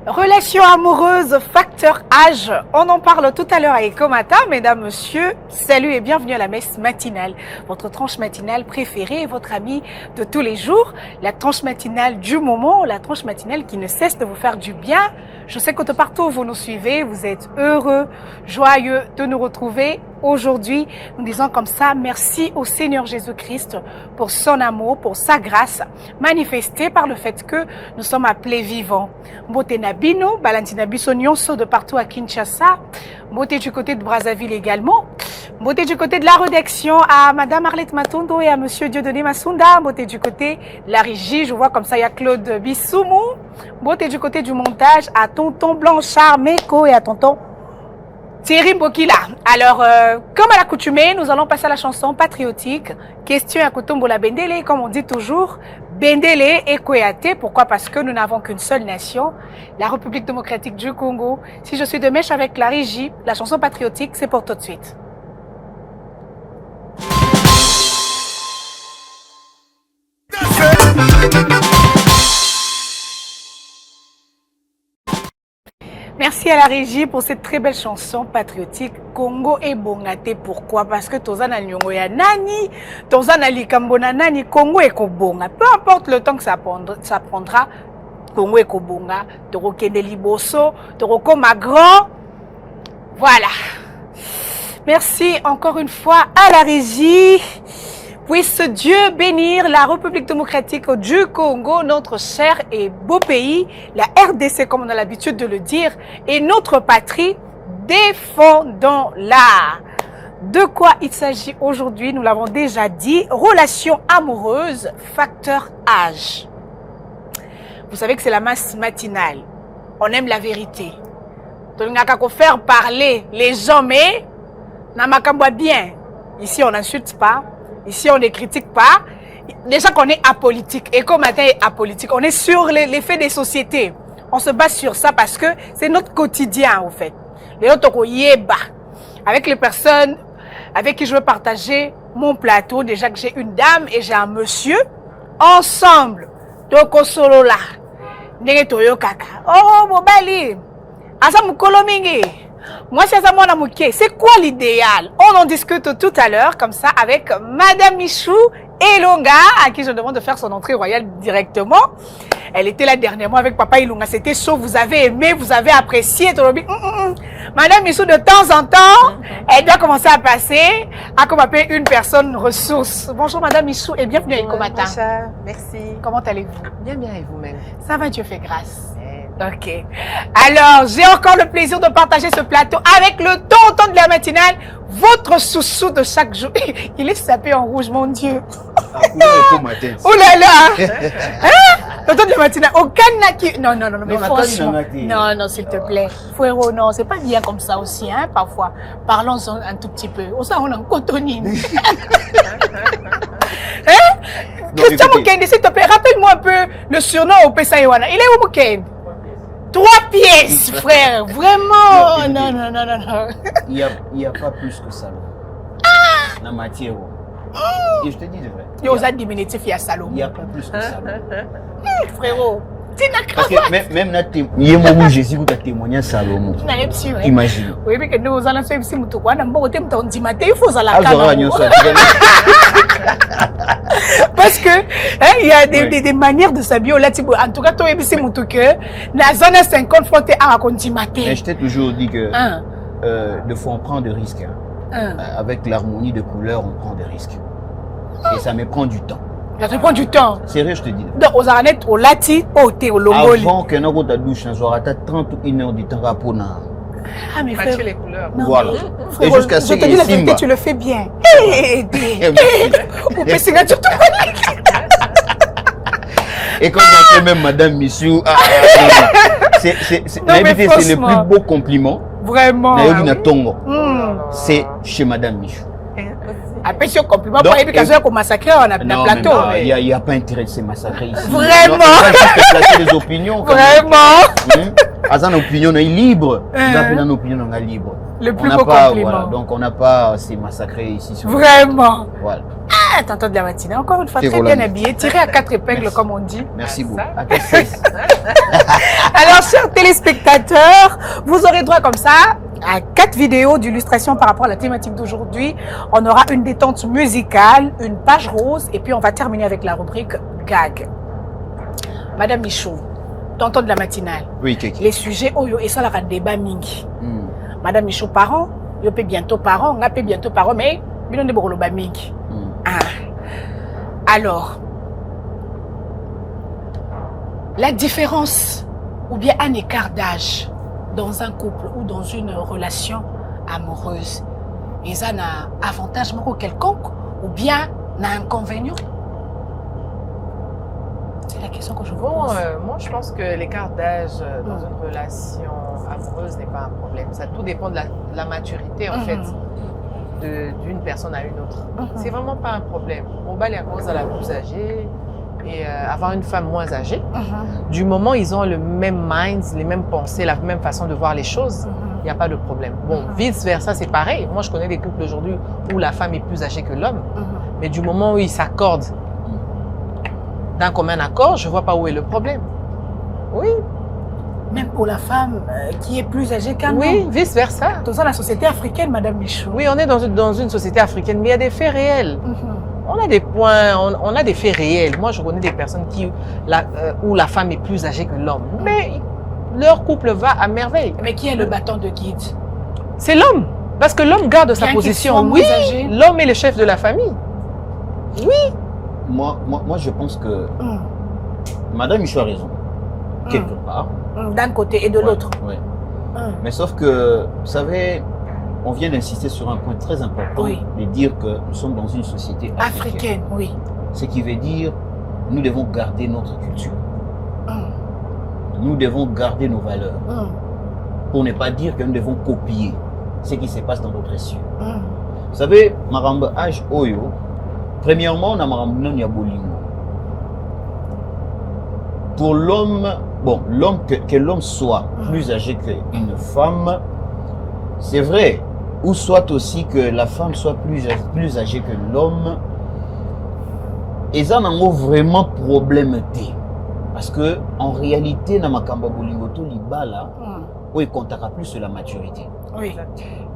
Relation amoureuse, facteur âge, on en parle tout à l'heure à Eco Matin. Mesdames, messieurs, salut et bienvenue à la messe matinale. Votre tranche matinale préférée, votre amie de tous les jours. La tranche matinale du moment, la tranche matinale qui ne cesse de vous faire du bien. Je sais que de partout vous nous suivez, vous êtes heureux, joyeux de nous retrouver. Aujourd'hui, nous disons comme ça, merci au Seigneur Jésus-Christ pour son amour, pour sa grâce, manifestée par le fait que nous sommes appelés vivants. Mbote Nabino, Balantina Bissonionso de partout à Kinshasa, Mbote du côté de Brazzaville également, Mbote du côté de la rédaction à Madame Arlette Matondo et à Monsieur Dieudonné Masunda, Mbote du côté de la régie, je vois comme ça il y a Claude Bissoumou, Mbote du côté du montage à Tonton Blanchard Meko et à Tonton Thierry Mbokila. Alors, comme à l'accoutumée, nous allons passer à la chanson patriotique. Question à Kotombola Bendele, comme on dit toujours, Bendele et Kouéate. Pourquoi? Parce que nous n'avons qu'une seule nation, la République démocratique du Congo. Si je suis de mèche avec la régie, la chanson patriotique, c'est pour tout de suite. Merci à la régie pour cette très belle chanson patriotique. Congo et Bongate. Pourquoi? Parce que Tozana Nyongo ya Nani, Tozana Likambona Nani, Congo et Kobonga. Peu importe le temps que ça prendra, Congo et Kobonga, Toro Kende Liboso, Toro Koma Grand. Voilà. Merci encore une fois à la régie. Puisse Dieu bénir la République démocratique du Congo, notre cher et beau pays, la RDC comme on a l'habitude de le dire, et notre patrie, défendons-la. De quoi il s'agit aujourd'hui? Nous l'avons déjà dit, relation amoureuse, facteur âge. Vous savez que c'est la masse matinale. On aime la vérité. Donc, on n'a qu'à faire parler les gens, mais on n'a bien. Ici, on n'insulte pas. Ici, on ne critique pas. Déjà qu'on est apolitique. Et comme matin est apolitique, on est sur les faits des sociétés. On se base sur ça parce que c'est notre quotidien, en fait. Les autres, avec les personnes avec qui je veux partager mon plateau, déjà que j'ai une dame et j'ai un monsieur, ensemble, toko solo là, ndenge toyo kaka. Oh, mobali, asa mukolo mingi. Moi, c'est quoi l'idéal? On en discute tout à l'heure, comme ça, avec Madame Michou Elonga, à qui je demande de faire son entrée royale directement. Elle était là dernièrement avec Papa Ilunga. C'était chaud, vous avez aimé, vous avez apprécié. Madame Michou, de temps en temps, elle doit commencer à passer à comme appeler une personne ressource. Bonjour Madame Michou et bienvenue à Eco Matin. Merci. Comment allez-vous? Bien, bien, et vous-même? Ça va, Dieu fait grâce. Ok. Alors, j'ai encore le plaisir de partager ce plateau avec le tonton de la matinale, votre sous-sous de chaque jour. Il est sapé en rouge, mon Dieu. Oh là là. Hein? Tonton de la matinale. Aucun qui... Non, mais franchement. Non, s'il te plaît. Frérot, non, c'est pas bien comme ça aussi, hein, parfois. Parlons un tout petit peu. On a un cotonine. Hein? Christian Mukende, s'il te plaît, rappelle-moi un peu le surnom au Pessaïwana. Il est où Mukende? 3 pièces, frère, vraiment. Non. Il y a pas plus que ça. La matière. Et je te dis de vrai. Il y a diminutif, il y a Salomon. Il n'y a pas plus que ça. Frérot, tu n'as parce que même il y a un moment où Jésus vous a témoigné Salomon. Imagine. Oui, mais que nous allons faire ici, il faut ça la parce que il y a des manières de s'habiller. En tout cas, toi, c'est mon truc. La zone 50 confrontée à raconter matin. Mais je t'ai toujours dit que de fois on prend des risques. Avec l'harmonie de couleurs, on prend des risques. Et ça me prend du temps. Ça te prend du temps. Sérieux, je te dis. Donc, aux aranettes, au lati, au thé, au longoli. Avant que nous ta douche, on aura 31 heures du temps pour nous. Ah, mais frère. les couleurs. Non, voilà. Frère, et jusqu'à ce que je te dis la vérité, tu le fais bien. Et quand on fait même Madame Michou, c'est le plus beau compliment. Vraiment. C'est chez Madame Michou. Après ce compliment, pour l'éducation qu'on massacre on a un plateau. Il n'y a pas intérêt de se massacrer ici. Vraiment. Placer les opinions. Vraiment. Azan opinion est libre. Une opinion est libre. Le plus beau compliment. Voilà, donc on n'a pas à se massacrer ici. Vraiment. Voilà. Ah, tonton de la matinée, encore une fois, très bien habillé, tiré à 4 épingles, comme on dit. Merci beaucoup. Alors, chers téléspectateurs, vous aurez droit comme ça à 4 vidéos d'illustration par rapport à la thématique d'aujourd'hui. On aura une détente musicale, une page rose, et puis on va terminer avec la rubrique gag. Madame Michaud, tonton de la matinale. Oui, Kiki. Les sujets, oh, et ça, la débat mingi. Madame Michaud, parents, yo peut bientôt parents, on a peut bientôt parents, mais il y a beaucoup de mingi. Alors, la différence ou bien un écart d'âge dans un couple ou dans une relation amoureuse, ils ont un avantage quelconque ou bien un inconvénient? C'est la question que je vous pose. Moi, je pense que l'écart d'âge dans une relation amoureuse n'est pas un problème. Ça tout dépend de la maturité, en fait, d'une personne à une autre. C'est vraiment pas un problème. Mon bal est à cause de la plus âgée et avoir une femme moins âgée. Du moment où ils ont le même mind, les mêmes pensées, la même façon de voir les choses, il n'y a pas de problème. Bon, vice-versa, c'est pareil. Moi, je connais des couples aujourd'hui où la femme est plus âgée que l'homme. Mais du moment où ils s'accordent d'un commun accord, je ne vois pas où est le problème. Oui. Même pour la femme qui est plus âgée qu'un homme. Oui, vice-versa. Dans la société africaine, Madame Michaud. Oui, on est dans une société africaine, mais il y a des faits réels. On a des points, on a des faits réels. Moi, je connais des personnes où la femme est plus âgée que l'homme. Mais leur couple va à merveille. Mais qui est le bâton de guide? C'est l'homme. Parce que l'homme garde sa position. Oui, l'homme est le chef de la famille. Oui. Moi, je pense que Madame Michaud a raison, quelque part. D'un côté et de l'autre. Oui. Mais sauf que, vous savez, on vient d'insister sur un point très important, de dire que nous sommes dans une société africaine. Oui. Ce qui veut dire nous devons garder notre culture. Nous devons garder nos valeurs. Pour ne pas dire que nous devons copier ce qui se passe dans d'autres cieux. Vous savez, Maramba âge Oyo, premièrement, on a Maramba Bolingo. Pour l'homme, bon, que l'homme soit plus âgé qu'une femme, c'est vrai. Ou soit aussi que la femme soit plus âgée que l'homme. Et ça n'a vraiment problème. Parce que en réalité, dans Makamba Bolingoto Libala, où il comptera plus sur la maturité. Oui.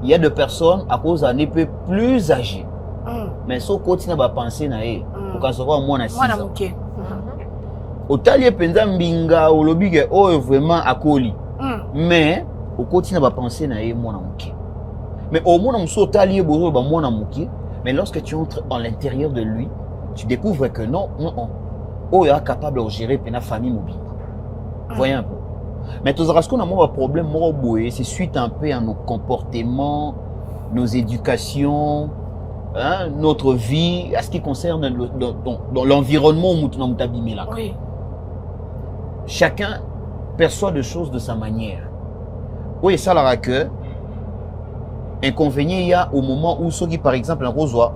Il y a des personnes à cause d'un peu plus âgées. Mais si on continue à penser, on peut savoir moins à 6 ans. Au talier penza mbinga au lobby que oh vraiment à coli. Mais au continue à penser na moins à mouké. Mais au moins on saute talier bourreau ba moins à mouké. Mais lorsque tu entres à l'intérieur de lui, tu découvres que non. Oh est capable de gérer une famille mobile. Voyez un peu. Mais tout ce qu'on a un problème c'est suite un peu à nos comportements, nos éducations, notre vie, à ce qui concerne dans l'environnement où nous sommes abîmés là. Oui. Chacun perçoit les choses de sa manière. Oui, ça là que inconvénient il y a au moment où ceux qui par exemple en reçoit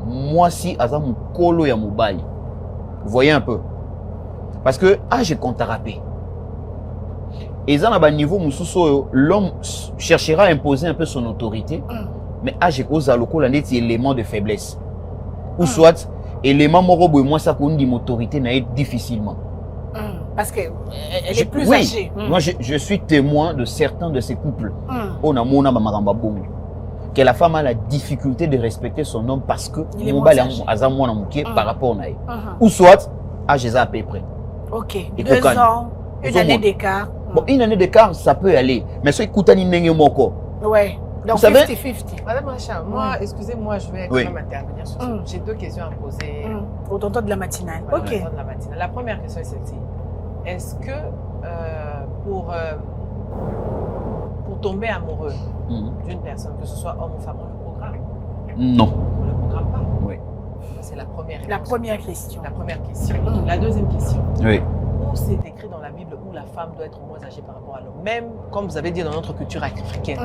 moi si azam kolo ya mobile. Vous voyez un peu. Parce que j'ai compte à rapper. Et dans un niveau où l'homme cherchera à imposer un peu son autorité, mais j'ai cause à l'occasion d'un élément de faiblesse. Ou soit, élément morobo et moi ça qu'on dit autorité n'a difficilement. Parce qu'elle est plus âgée. Moi je suis témoin de certains de ces couples. On a mon amaramba boum. Que la femme a la difficulté de respecter son homme parce que mon bal est par rapport à elle. Ou soit, j'ai à peu près. Ok. 2 ans, une année d'écart. Bon, une année d'écart, ça peut aller. Mais ce qui n'est pas ouais. Donc 50-50. Madame Racha, moi, excusez-moi, je vais quand même intervenir sur ça. J'ai 2 questions à poser. Au tonton de la matinale. Ok. De la matinale. La première question est celle-ci. Est-ce que pour tomber amoureux d'une personne, que ce soit homme ou femme, on le programme? Non. On ne le programme pas? Oui. C'est la première question. La première question. La première question. La deuxième question. Oui. Où c'est écrit dans la Bible où la femme doit être moins âgée par rapport à l'homme? Même, comme vous avez dit dans notre culture africaine.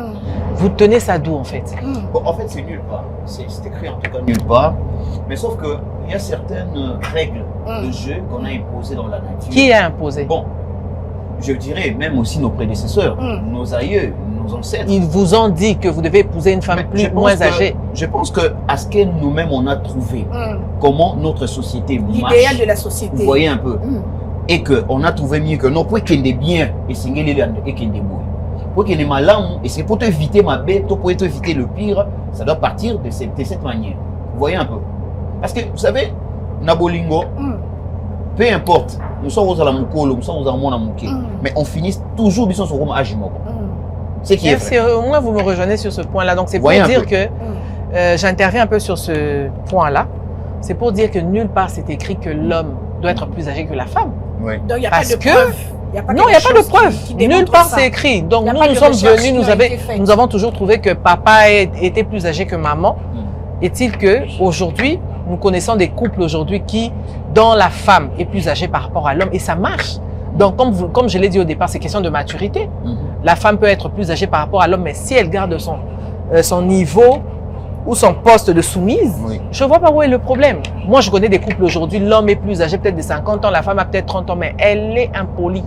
Vous tenez ça d'où en fait? Bon, en fait, c'est nulle part. C'est écrit en tout cas nulle part. Mais sauf qu'il y a certaines règles de jeu qu'on a imposées dans la nature. Qui a imposé? Bon, je dirais même aussi nos prédécesseurs, nos aïeux, nos ancêtres. Ils vous ont dit que vous devez épouser une femme moins âgée. Je pense que à ce que nous-mêmes on a trouvé comment notre société marche. L'idéal de la société. Vous voyez un peu. et qu'on a trouvé mieux que non, pour qu'il y ait bien, et qu'il y ait pour qu'il y ait malin, et c'est pour éviter ma bête, pour éviter le pire, ça doit partir de cette manière. Vous voyez un peu? Parce que, vous savez, Nabolingo, peu importe, nous sommes aux Alamukolo, nous sommes aux Alamouké, mais on finit toujours bien sur le Ajimoko. C'est qui est vrai. Au moins, vous me rejoignez sur ce point-là. Donc, c'est pour dire que j'interviens un peu sur ce point-là. C'est pour dire que nulle part c'est écrit que l'homme doit être plus âgé que la femme. Oui. Donc, il n'y a pas de preuve. Non, il n'y a pas de preuve. Nulle part c'est écrit. Donc, nous sommes venus, nous avons toujours trouvé que papa était plus âgé que maman. Est-il que aujourd'hui, nous connaissons des couples aujourd'hui dont la femme est plus âgée par rapport à l'homme et ça marche. Donc, comme je l'ai dit au départ, c'est question de maturité. La femme peut être plus âgée par rapport à l'homme, mais si elle garde son niveau ou son poste de soumise, je ne vois pas où est le problème. Moi, je connais des couples aujourd'hui, l'homme est plus âgé peut-être de 50 ans, la femme a peut-être 30 ans, mais elle est impolie.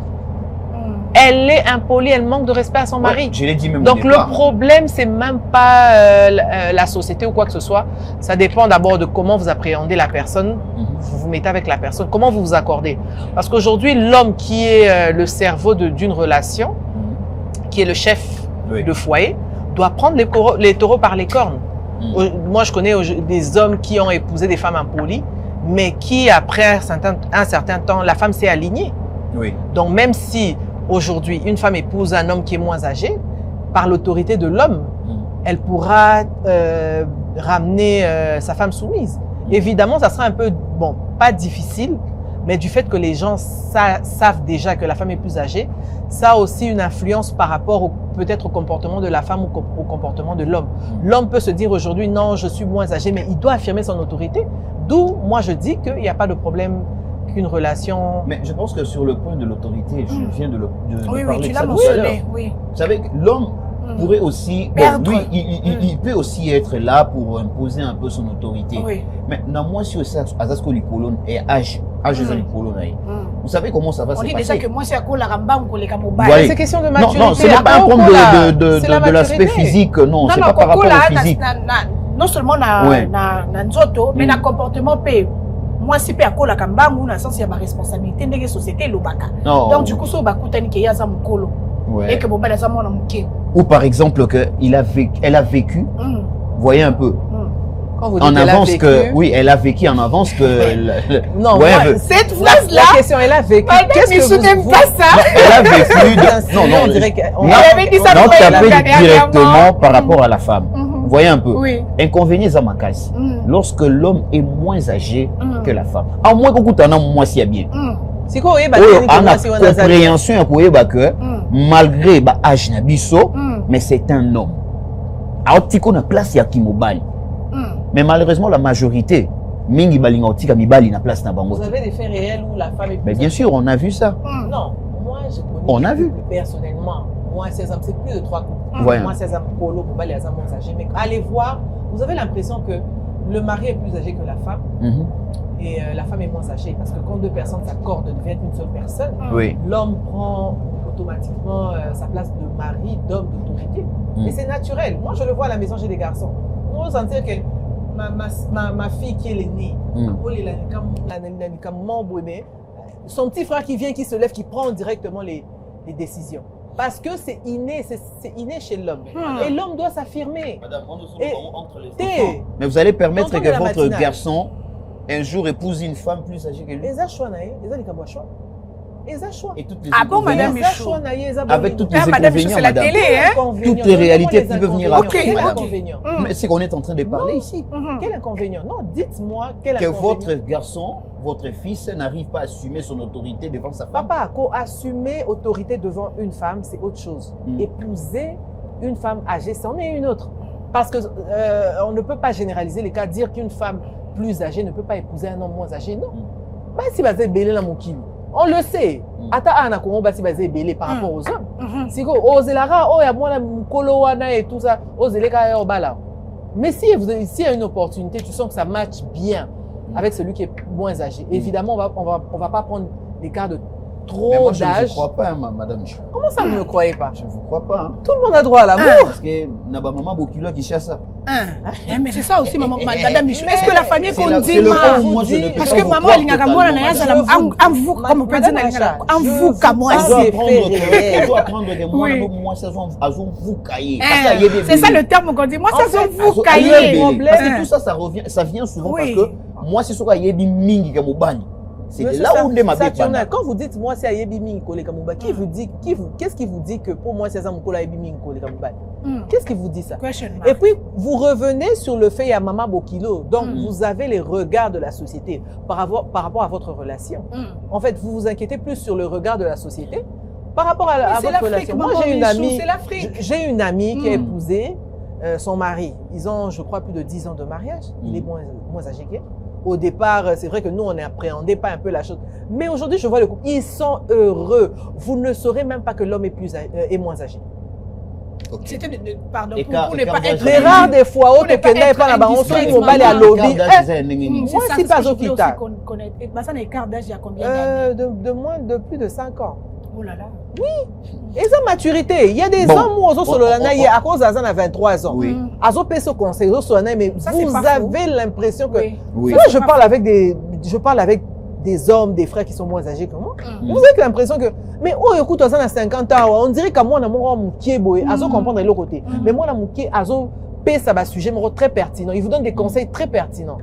Elle est impolie, elle manque de respect à son mari. Je l'ai dit même Donc, le problème, c'est même pas la société ou quoi que ce soit. Ça dépend d'abord de comment vous appréhendez la personne, vous vous mettez avec la personne, comment vous vous accordez. Parce qu'aujourd'hui, l'homme qui est le cerveau d'une relation, qui est le chef de foyer, doit prendre les taureaux par les cornes. Moi, je connais des hommes qui ont épousé des femmes impolies, mais qui, après un certain temps, la femme s'est alignée. Donc, même si aujourd'hui, une femme épouse un homme qui est moins âgé, par l'autorité de l'homme, elle pourra ramener sa femme soumise. Évidemment, ça sera un peu, bon, pas difficile, mais du fait que les gens savent déjà que la femme est plus âgée, ça a aussi une influence par rapport peut-être au comportement de la femme ou au comportement de l'homme. L'homme peut se dire aujourd'hui, non, je suis moins âgé, mais il doit affirmer son autorité. D'où, moi, je dis qu'il n'y a pas de problème qu'une relation... Mais je pense que sur le point de l'autorité, je viens de parler tu de l'as ça tout à l'heure. Oui. Vous savez, l'homme pourrait aussi... Bon, lui, il peut aussi être là pour imposer un peu son autorité. Mais moi, si aussi, Azasko Likolon et âge de Likolon, vous savez comment ça va se passer? On dit déjà que moi, c'est à cause de la Rambam qu'on les camobas. C'est question de maturité. Non, ce n'est pas un problème de l'aspect physique. Non, c'est pas par rapport au physique. Non seulement na nzoto, mais na comportement paix. Moi, si pe akola kambangu, on a sens il y a ma responsabilité de la société lobaka. Donc du coup, ça va coûter que yaza mukolo et que bon ben ça mon amuké. Ou par exemple que elle a vécu. Voyez un peu. Quand vous dites en avance que oui, elle a vécu en avance que non, cette phrase là. La question, elle a vécu. Qu'est-ce que vous n'aimez pas ça? Elle a vécu. Non, on dirait qu'on avait dit ça directement par rapport à la femme. Voyez un peu. Inconvénient à ma case. Lorsque l'homme est moins âgé que la femme. À moins qu'on coûte un homme moins si bien. C'est quoi on a compréhension que malgré l'âge nabiso, mais c'est un homme. Alors tu connais place ya kimobali. Mais malheureusement la majorité mingi balinga otika mibali na place na bango. Vous avez des faits réels où la femme est plus. Mais bien sûr, on a vu ça. Non, moi je connais. On a vu personnellement. Moi, 16 ans, c'est plus de 3 couples. Moi, 16 ans, Polo, pour les hommes âgés. Mais allez voir, vous avez l'impression que le mari est plus âgé que la femme et la femme est moins âgée. Parce que quand deux personnes s'accordent de devenir une seule personne, l'homme prend automatiquement sa place de mari, d'homme, d'autorité. Et c'est naturel. Moi, je le vois à la maison, j'ai des garçons. On va sentir que ma fille qui est l'aînée, son petit frère qui vient, qui se lève, qui prend directement les décisions. Parce que c'est inné chez l'homme. Et l'homme doit s'affirmer. Madame, on nous entre les enfants. Mais vous allez permettre que votre garçon, un jour, épouse une femme plus âgée que lui. Et toutes les avec toutes les inconvénients, madame. Toutes les réalités qui peuvent venir après, madame. Mais c'est qu'on est en train de parler ici. Quel inconvénient? Non, dites-moi quel inconvénient. Que votre garçon, votre fils n'arrive pas à assumer son autorité devant sa femme. Papa, assumer autorité devant une femme, c'est autre chose. Épouser une femme âgée, c'en est une autre. Parce que on ne peut pas généraliser les cas, dire qu'une femme plus âgée ne peut pas épouser un homme moins âgé, non. Bah, si vous belé la mokili. On le sait. Ata ana ko ba si bazé belé par rapport aux hommes. Si ko ozelara o ya mwana mukolo wana et tout ça, ozeleka ya obala. Mais si il y a une opportunité, tu sens que ça match bien avec celui qui est moins âgé. Évidemment, on va pas prendre des cas de trop d'âge. Je ne vous crois pas, hein, madame. Comment ça, vous ne me croyez pas? Je ne vous crois pas. Hein. Tout le monde a droit à l'amour. Parce que na ba maman Bokilo qui chasse ça. Mais c'est ça aussi, maman, madame Michou. Est-ce que la famille qu'on dit, parce que maman, elle n'a moi, en vous, comme on peut dire, en vous, qu'à moi, elle doit apprendre de moi, moi, c'est vous cahier. C'est ça le terme qu'on dit, moi, c'est vous cahier. Parce que tout ça, ça vient souvent parce que moi, c'est ce qu'il y a des mingi comme au bani. C'est là où on est ma bête. Quand vous dites moi c'est Ayebi Minkole Kamouba, qu'est-ce qui vous dit que pour moi c'est ça Moukola Ayebi Minkole Kamouba? Qu'est-ce qui vous dit ça? Et puis vous revenez sur le fait il y a Mama Bokilo, donc vous avez les regards de la société par rapport à votre relation. En fait, vous vous inquiétez plus sur le regard de la société par rapport à votre relation. Moi j'ai une amie qui a épousé son mari. Ils ont, je crois, plus de 10 ans de mariage. Il est moins âgé qu'elle. Au départ, c'est vrai que nous, on n'appréhendait pas un peu la chose. Mais aujourd'hui, je vois le couple. Ils sont heureux. Vous ne saurez même pas que l'homme est moins âgé. Okay. C'était, pardon, pour ne pas être... Les rares des fois, on ne pas là-bas, on se dit qu'on va aller à l'objet. Moi, c'est pas au Kita. Ça n'a écart d'âge il y a combien d'années? De plus de 5 ans. Oh là là. Oui. Et ça, maturité. Il y a des hommes où ils sont à cause d'Azan à 23 ans. Oui. Azo fait ce conseil, mais vous avez l'impression que... Oui. Moi, je parle avec des hommes, des frères qui sont moins âgés que moi. Vous avez l'impression que... Mais oh, écoute, Azan a 50 ans, on dirait qu'à moi, on a mon qui est beau. Azo comprendre de l'autre côté. Mais moi, mon qui Azo paie ça va sujet très pertinent. Il vous donne des conseils très pertinents.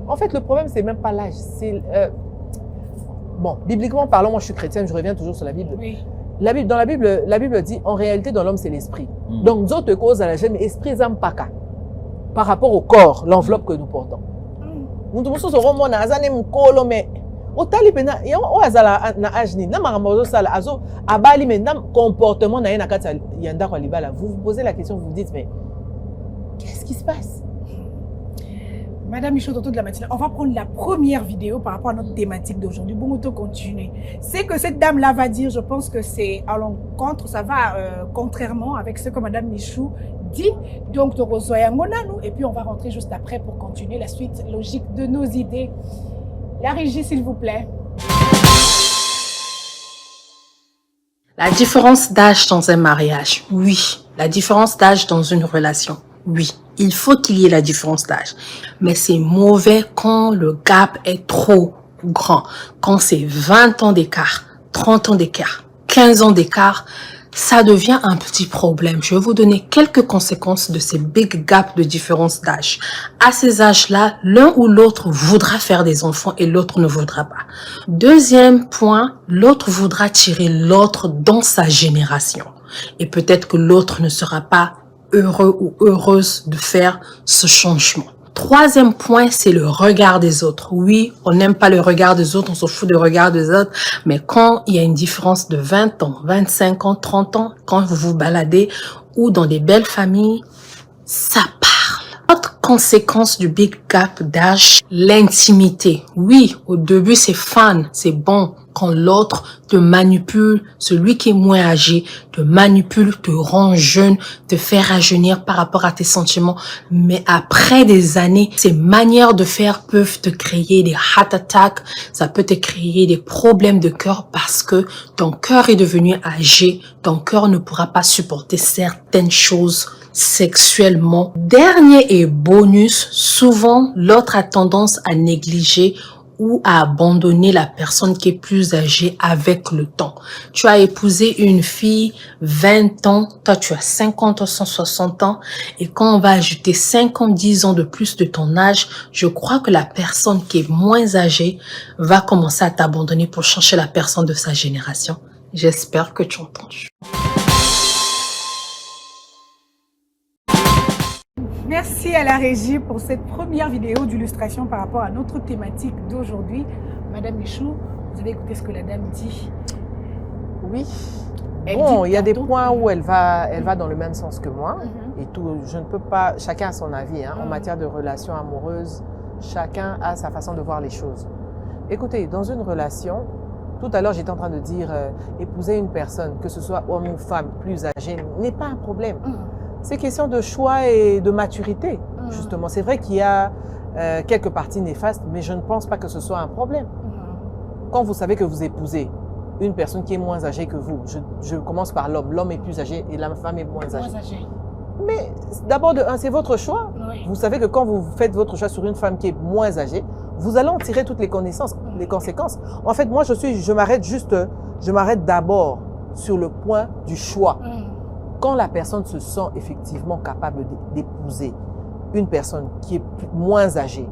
En fait, le problème, c'est même pas l'âge. C'est... Bon, bibliquement parlant, moi je suis chrétienne, je reviens toujours sur la Bible. Oui. Dans la Bible dit, en réalité, dans l'homme, c'est l'esprit. Donc, nous autres causes à la gemme, esprit zampaka. Par rapport au corps, l'enveloppe que nous portons. Nous devons se rendre à Azane Mukolo, mais au talibena, et au Azala na Ajni, na Maramozo Sala, Azo, Abali, mais nam comportement na Yanakata Yanda Kwalibala. Vous vous posez la question, vous vous dites, mais qu'est-ce qui se passe? Madame Michaud, autour de la matinée, on va prendre la première vidéo par rapport à notre thématique d'aujourd'hui. Bon, auto continuer. C'est que cette dame-là va dire, je pense que c'est à l'encontre, ça va contrairement avec ce que Madame Michou dit. Donc, de Rosoyangonanou. Et puis, on va rentrer juste après pour continuer la suite logique de nos idées. La régie, s'il vous plaît. La différence d'âge dans un mariage, oui. La différence d'âge dans une relation, oui. Il faut qu'il y ait la différence d'âge. Mais c'est mauvais quand le gap est trop grand. Quand c'est 20 ans d'écart, 30 ans d'écart, 15 ans d'écart, ça devient un petit problème. Je vais vous donner quelques conséquences de ces big gaps de différence d'âge. À ces âges-là, l'un ou l'autre voudra faire des enfants et l'autre ne voudra pas. Deuxième point, l'autre voudra tirer l'autre dans sa génération. Et peut-être que l'autre ne sera pas heureux ou heureuse de faire ce changement. Troisième point, c'est le regard des autres. Oui, on n'aime pas le regard des autres, on s'en fout du regard des autres, mais quand il y a une différence de 20 ans, 25 ans, 30 ans, quand vous vous baladez ou dans des belles familles, ça parle. Autre conséquence du big gap d'âge, l'intimité. Oui, au début c'est fun, c'est bon. Quand l'autre te manipule, celui qui est moins âgé, te manipule, te rend jeune, te fait rajeunir par rapport à tes sentiments. Mais après des années, ces manières de faire peuvent te créer des heart attacks, ça peut te créer des problèmes de cœur parce que ton cœur est devenu âgé, ton cœur ne pourra pas supporter certaines choses sexuellement. Dernier et bonus, souvent l'autre a tendance à négliger ou à abandonner la personne qui est plus âgée avec le temps. Tu as épousé une fille 20 ans, toi tu as 50 ans, 160 ans, et quand on va ajouter 5 ans, 10 ans de plus de ton âge, je crois que la personne qui est moins âgée va commencer à t'abandonner pour chercher la personne de sa génération. J'espère que tu entends. Merci à la régie pour cette première vidéo d'illustration par rapport à notre thématique d'aujourd'hui. Madame Michou, vous avez écouté ce que la dame dit? Oui. Bon, il y a des points où elle va dans le même sens que moi. Et tout, je ne peux pas, chacun a son avis. En matière de relations amoureuses, chacun a sa façon de voir les choses. Écoutez, dans une relation, tout à l'heure j'étais en train de dire, épouser une personne, que ce soit homme ou femme, plus âgée, n'est pas un problème. C'est question de choix et de maturité, justement. C'est vrai qu'il y a quelques parties néfastes, mais je ne pense pas que ce soit un problème. Quand vous savez que vous épousez une personne qui est moins âgée que vous, je commence par l'homme. L'homme est plus âgé et la femme est moins âgée. Mais d'abord, c'est votre choix. Oui. Vous savez que quand vous faites votre choix sur une femme qui est moins âgée, vous allez en tirer toutes les conséquences. En fait, moi, je m'arrête d'abord sur le point du choix. Quand la personne se sent effectivement capable d'épouser une personne qui est moins âgée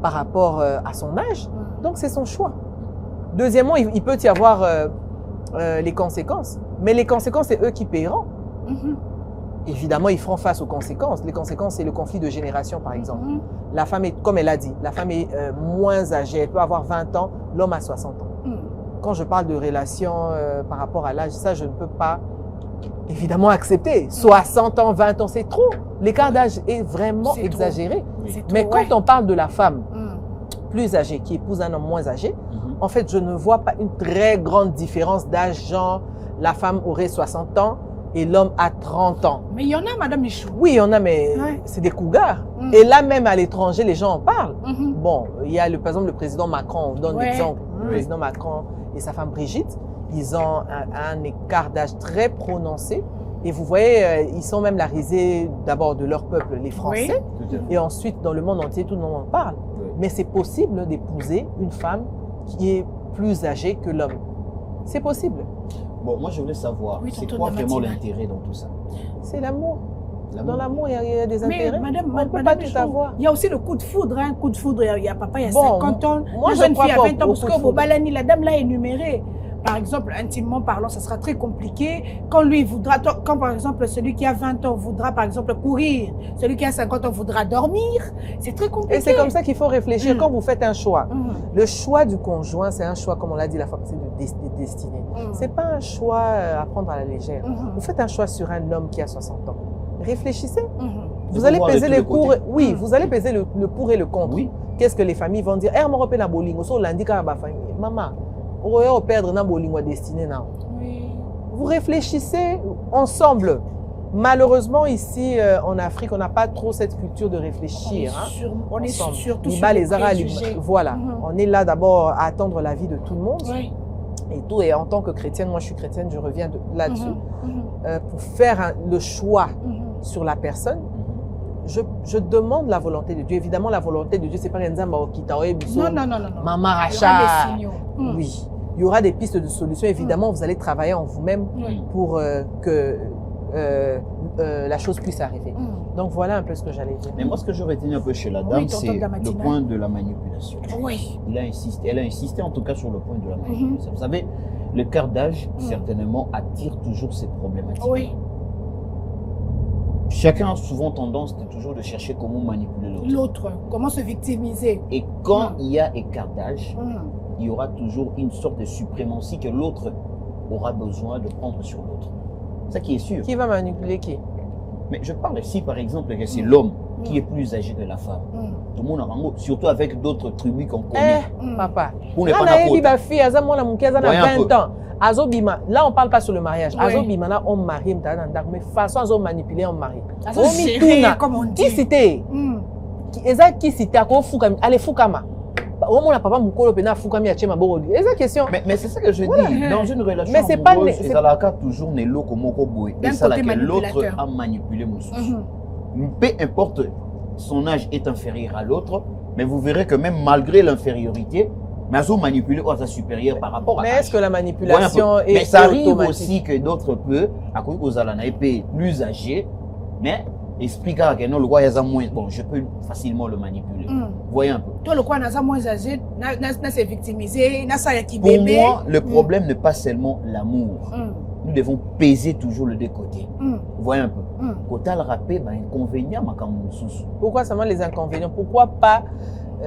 par rapport à son âge, donc c'est son choix. Deuxièmement, il peut y avoir les conséquences, mais les conséquences, c'est eux qui paieront. Évidemment, ils feront face aux conséquences. Les conséquences, c'est le conflit de génération, par exemple. La femme est, comme elle a dit, la femme est moins âgée. Elle peut avoir 20 ans, l'homme a 60 ans. Quand je parle de relation par rapport à l'âge, ça, je ne peux pas, évidemment, accepter. 60 ans, 20 ans, c'est trop. L'écart d'âge est vraiment exagéré. Mais quand on parle de la femme plus âgée qui épouse un homme moins âgé, en fait, je ne vois pas une très grande différence d'âge. Genre, la femme aurait 60 ans, et l'homme a 30 ans. Mais il y en a, Madame Michou. Oui, il y en a, mais c'est des cougars. Et là, même à l'étranger, les gens en parlent. Bon, il y a par exemple le président Macron, on donne l'exemple. Le président Macron et sa femme Brigitte, ils ont un écart d'âge très prononcé. Et vous voyez, ils sont même la risée d'abord de leur peuple, les Français. Et ensuite, dans le monde entier, tout le monde en parle. Mais c'est possible d'épouser une femme qui est plus âgée que l'homme. C'est possible. Bon, moi, je voulais savoir, c'est quoi vraiment l'intérêt dans tout ça? C'est l'amour. Dans l'amour, il y a des intérêts. Mais on ne peut pas tout avoir. Il y a aussi le coup de foudre. Un coup de foudre, il y a papa, il y a 50 ans. Moi, une jeune fille à 20 ans, parce que vos balani, la dame l'a énuméré. Par exemple, intimement parlant, ça sera très compliqué. Quand lui voudra, quand par exemple celui qui a 20 ans voudra par exemple courir, celui qui a 50 ans voudra dormir, c'est très compliqué. Et c'est comme ça qu'il faut réfléchir quand vous faites un choix. Le choix du conjoint, c'est un choix, comme on l'a dit la fois passée, de destinée. C'est pas un choix à prendre à la légère. Vous faites un choix sur un homme qui a 60 ans. Réfléchissez. Vous allez peser les pour. Oui, vous allez peser le pour et le contre. Oui. Qu'est-ce que les familles vont dire? Maman. Perdre na bolingo destiné na. Vous réfléchissez ensemble. Malheureusement, ici en Afrique, on n'a pas trop cette culture de réfléchir. On est surtout sur les préjugés. Voilà. On est là d'abord à attendre l'avis de tout le monde. Et tout. Et en tant que chrétienne, moi je suis chrétienne, je reviens là-dessus. Pour faire le choix sur la personne, je demande la volonté de Dieu. Évidemment, la volonté de Dieu, c'est pas un Nzamba Okitaoe Biso. Non. Maman Racha. Oui. Il y aura des pistes de solutions. Évidemment, vous allez travailler en vous-même pour que la chose puisse arriver. Donc, voilà un peu ce que j'allais dire. Mais moi, ce que je retenu un peu chez la dame, c'est le point de la manipulation. Oui. Elle a insisté en tout cas sur le point de la manipulation. Vous savez, le quart d'âge, certainement, attire toujours ces problématiques. Oui. Chacun a souvent tendance toujours de chercher comment manipuler l'autre. L'autre, comment se victimiser. Et quand il y a écart d'âge, il y aura toujours une sorte de suprématie que l'autre aura besoin de prendre sur l'autre. C'est ça qui est sûr. Qui va manipuler qui? Mais je parle ici, par exemple, que c'est l'homme qui est plus âgé que la femme. Tout le monde a rango, surtout avec d'autres tribus qu'on connaît. Papa. Pour ne pas n'importe. Fille, à 20 ans. Azobima, là on parle pas sur le mariage. Azobima là on marie, mais façon azo manipuler on marie. Comme on dit. Qui cité? Eza qui cité à quoi fukami, allez fukama. Au moins papa mukolo pena fukami a chema borodi. Eza question. Mais c'est ça que je dis. Dans une relation amoureuse, c'est la cas toujours né loko moko boy. Et ça là que l'autre a manipulé mon souci. Peu importe son âge est inférieur à l'autre, mais vous verrez que même malgré l'infériorité, mais elles ont manipulé sa supérieure par rapport à l'âge. Mais est-ce que la manipulation est mais ça arrive aussi que d'autres peuvent, à cause aux alanaïpés plus âgés, mais explique que non, le roi est moins. Bon, je peux facilement le manipuler. Voyez un peu. Toi, le roi est moins âgé, n'a s'est victimisé, n'a sa qui bébé. Pour moi, le problème n'est pas seulement l'amour. Nous devons peser toujours le deux côtés. Voyez un peu. Quand on rappelle, inconvénient, pourquoi seulement les inconvénients? Pourquoi pas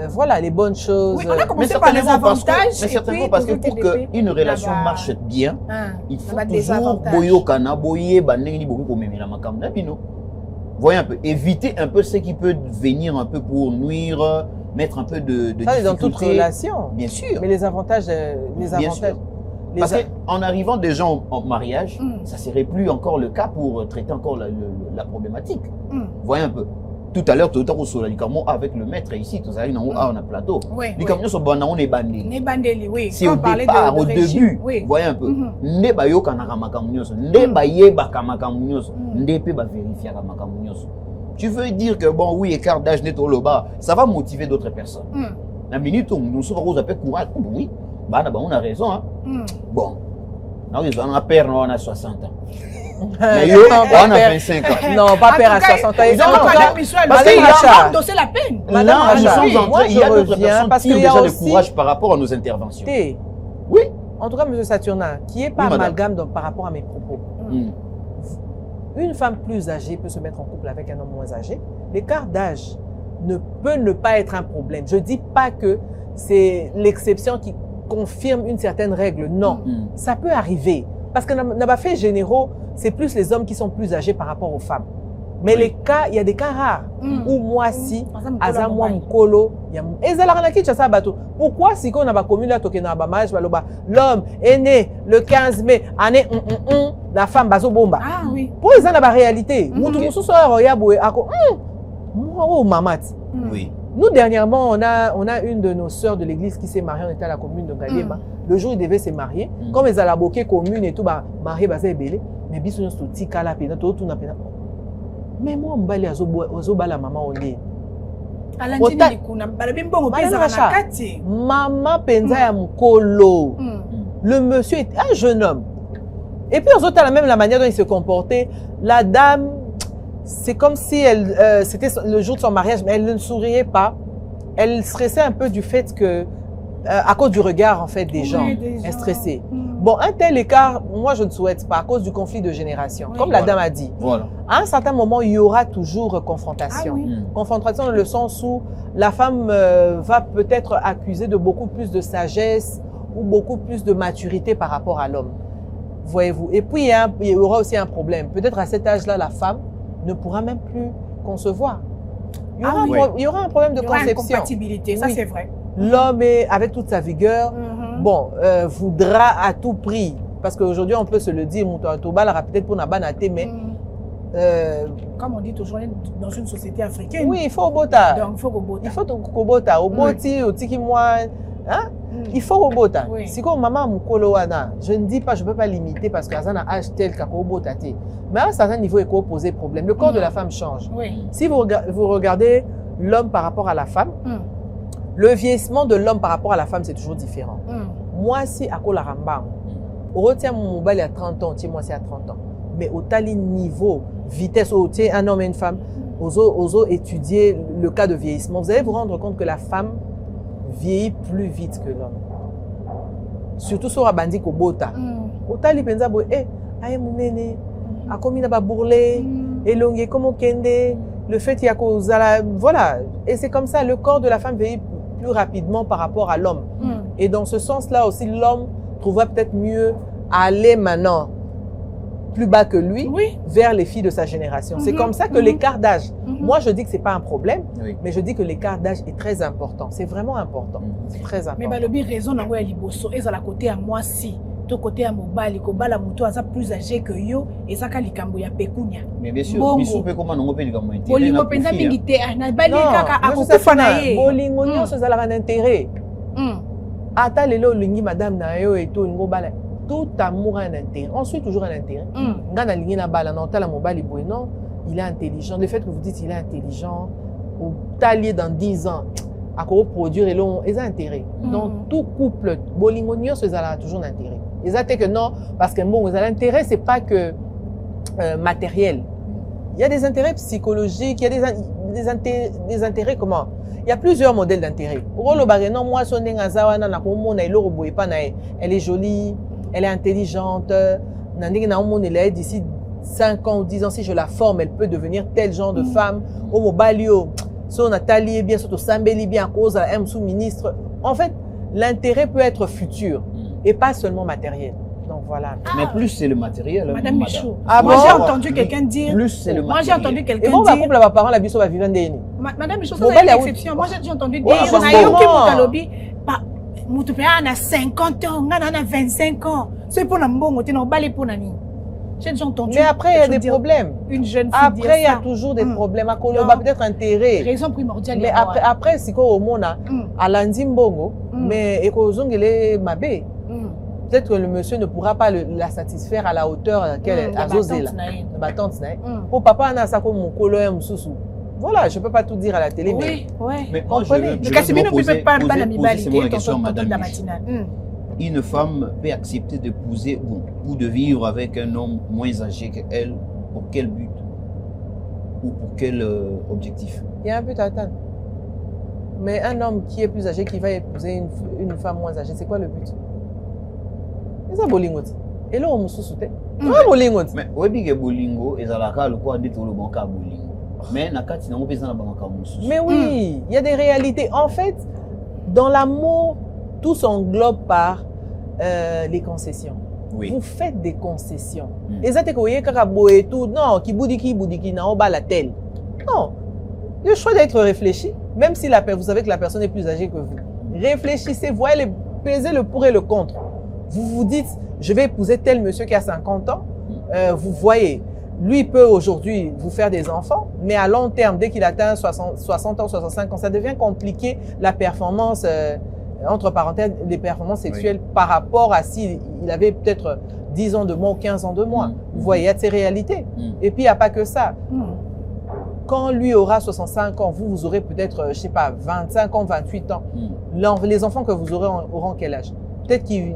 voilà les bonnes choses. Oui, on a commencé par les avantages. Mais certainement parce que pour qu'une relation marche bien, il faut toujours boyokana, boyer, banengi beaucoup pour même la makam nabino. Voyez un peu, éviter un peu ce qui peut venir un peu pour nuire, mettre un peu de difficulté. Dans toute relation. Bien sûr. Mais les avantages, Parce qu'en arrivant déjà en mariage, ça serait plus encore le cas pour traiter encore la problématique. Voyez un peu. tout à l'heure, tu as sur avec le maître ici, tu as un plateau. Les camions sont bons, on est bandés. Oui. C'est au départ, au début, voyez un peu. Ne ba yo kanaka makamunyoso, ne ba yeba kamakamunyoso, ne peut pas vérifier kamakamunyoso. Tu veux dire que bon, oui, écart d'âge net au bas, ça va motiver d'autres personnes. La minute où nous sommes rose avec courage, oui, bah on a raison. Hein. Bon, on a père, on a 60 ans. Mais yo, on a 25 ans. Non, pas père à 60 ans. Ils ont parce qu'il a endossé la peine. Madame, nous sommes en train, il y a d'autres personnes qui ont déjà le courage par rapport à nos interventions. Oui. En tout cas, M. Saturnin, qui est pas amalgame par rapport à mes propos. Une femme plus âgée peut se mettre en couple avec un homme moins âgé. L'écart d'âge ne peut ne pas être un problème. Je ne dis pas que c'est l'exception qui confirme une certaine règle. Non, ça peut arriver. Parce que dans les faits généraux, c'est plus les hommes qui sont plus âgés par rapport aux femmes. Mais les cas, il y a des cas rares où moi si, aza moi mkolo, pourquoi si on a pas commis là l'homme est né le 15 mai année la femme bazo bomba. Ah oui. Pour ils en a la réalité. Oui. Nous dernièrement on a une de nos sœurs de l'église qui s'est mariée, on était à la commune de Galema. Le jour où il devait se marier, comme ils allaient à la commune et tout marié basé belé, mais bisous tout tika la pena tout na pena. Mais moi, mbali azobala maman ondé. Maman penza ya mukolo. Le monsieur est un jeune homme. Et puis on a même la manière dont il se comportait. La dame, c'est comme si c'était le jour de son mariage, mais elle ne souriait pas. Elle stressait un peu du fait que, à cause du regard en fait des gens, elle stressait. Bon, un tel écart, moi je ne souhaite pas à cause du conflit de génération. Comme la dame a dit, à un certain moment, il y aura toujours confrontation. Confrontation dans le sens où la femme va peut-être accuser de beaucoup plus de sagesse ou beaucoup plus de maturité par rapport à l'homme. Voyez-vous. Et puis, il y aura aussi un problème. Peut-être à cet âge-là, la femme ne pourra même plus concevoir. Il y aura un problème de conception. Incompatibilité, ça c'est vrai. L'homme, avec toute sa vigueur, voudra à tout prix, parce qu'aujourd'hui on peut se le dire, peut-être pour Nabanaté, mais comme on dit toujours dans une société africaine. Oui, il faut au bota. Donc il faut au bota. Il faut au bota, au boti, au tiki moi, hein? Il faut au bota. Si comme maman mukoloana, je ne dis pas, je peux pas limiter parce que Azana âge tel qu'au bota. Mais à un certain niveau, il faut poser problème. Le corps de la femme change. Si vous regardez l'homme par rapport à la femme, le vieillissement de l'homme par rapport à la femme, c'est toujours différent. Moi, si à la Rambam, on retient mon mobile à 30 ans, moi c'est à 30 ans. Mais au tali niveau, vitesse, un homme et une femme, oso étudier le cas de vieillissement, vous allez vous rendre compte que la femme vieillit plus vite que l'homme. Surtout sur la bandit au bota. Au tali penza bo, aïe mon nene, a commis na ba bourlé, elongé comme au kende, le fait qu'il y a cause voilà. Et c'est comme ça, le corps de la femme vieillit plus rapidement par rapport à l'homme. Et dans ce sens-là aussi, l'homme trouverait peut-être mieux aller maintenant plus bas que lui vers les filles de sa génération. C'est comme ça que l'écart d'âge, moi je dis que ce n'est pas un problème, mais je dis que l'écart d'âge est très important. C'est vraiment important. C'est très important. Mais Balobi raison dans le liboso et à la côté à moi si to côté à mobali ko bala muto aza plus âgé que yo et ça likambo ya pekunya. Mais bien sûr, biso pe comment non pe likambo intérêt. Bolingo penza bingité na bali kaka akokufa na ye. Bolingo nyonso za la intérêt. Ata lelo lingi madame na yo et to ngo bala. Tout amour a un intérêt. Ensuite, toujours un intérêt. Ngana lingi na bala non tala mobali boy non, il est intelligent. Le fait que vous dites il est intelligent, au talier dans 10 ans, à quoi produire et l'on ils ont intérêt. Dans tout couple, bolingo nyonso ils ont toujours un intérêt. Ils ont que non parce que bon, ils ont l'intérêt c'est pas que matériel. Il y a des intérêts psychologiques, il y a des intérêts comment? Il y a plusieurs modèles d'intérêt. Moi, elle est jolie, elle est intelligente. D'ici 5 ans ou 10 ans, si je la forme, elle peut devenir tel genre de femme. Nathalie, bien sûr, Sambeli, bien à cause, elle est sous-ministre. En fait, l'intérêt peut être futur et pas seulement matériel. Donc voilà. Mais plus c'est le matériel. Madame Michaud. Moi j'ai entendu quelqu'un dire. Plus c'est le matériel. Moi j'ai entendu quelqu'un dire. Et bon, couple, parents, la biso va vivre d'eni. Madame Michaud, ça c'est une exception. Moi j'ai entendu dire. On a eu qui mutalobi. Mutupé a 50 ans, on a 25 ans. C'est pour la mbongo, tu n'as pas les pour nani. J'ai déjà entendu. Mais après, il y a des problèmes. Une jeune fille. Après, il y a toujours des problèmes. À Koloba, peut-être intérêt. Raison primordiale. Mais après, c'est quoi au monde, à l'Andimbongo, mais Ekozongele Mabe. Peut-être que le monsieur ne pourra pas la satisfaire à la hauteur à laquelle elle a osé là. Pour papa, on a ça comme mon colo et mon sous. Voilà, je ne peux pas tout dire à la télé. Oui, oui. Mais comprenez. Mais Casimiro ne peut pas la question, madame. Une femme peut accepter d'épouser ou de vivre avec un homme moins âgé qu'elle. Pour quel but? Ou pour quel objectif? Il y a un but à atteindre. Mais un homme qui est plus âgé, qui va épouser une femme moins âgée, c'est quoi le but? C'est bolingo. Et là, on se soutient. C'est bolingo. Mais oui, que bolingo, et ça la le quoi dit tout le bon cas bolingo. Mais nakati na ngopesa na banaka musu. Mais oui, il y a des réalités. En fait, dans l'amour, tout s'englobe par les concessions. Oui. Vous faites des concessions. Et ça, vous voyez, et tout, non, qui boudiki, na oba la telle. Non. Le choix d'être réfléchi, même si vous savez que la personne est plus âgée que vous. Réfléchissez, voyez, pesez le pour et le contre. Vous vous dites, je vais épouser tel monsieur qui a 50 ans. Vous voyez, lui peut aujourd'hui vous faire des enfants, mais à long terme, dès qu'il atteint 60 ans, 65 ans, ça devient compliqué la performance, entre parenthèses, les performances sexuelles par rapport à s'il avait peut-être 10 ans de moins ou 15 ans de moins. Vous voyez, il y a de ces réalités. Et puis, il n'y a pas que ça. Quand lui aura 65 ans, vous aurez peut-être, je ne sais pas, 25 ans, 28 ans. Les enfants que vous aurez auront quel âge? Peut-être qu'ils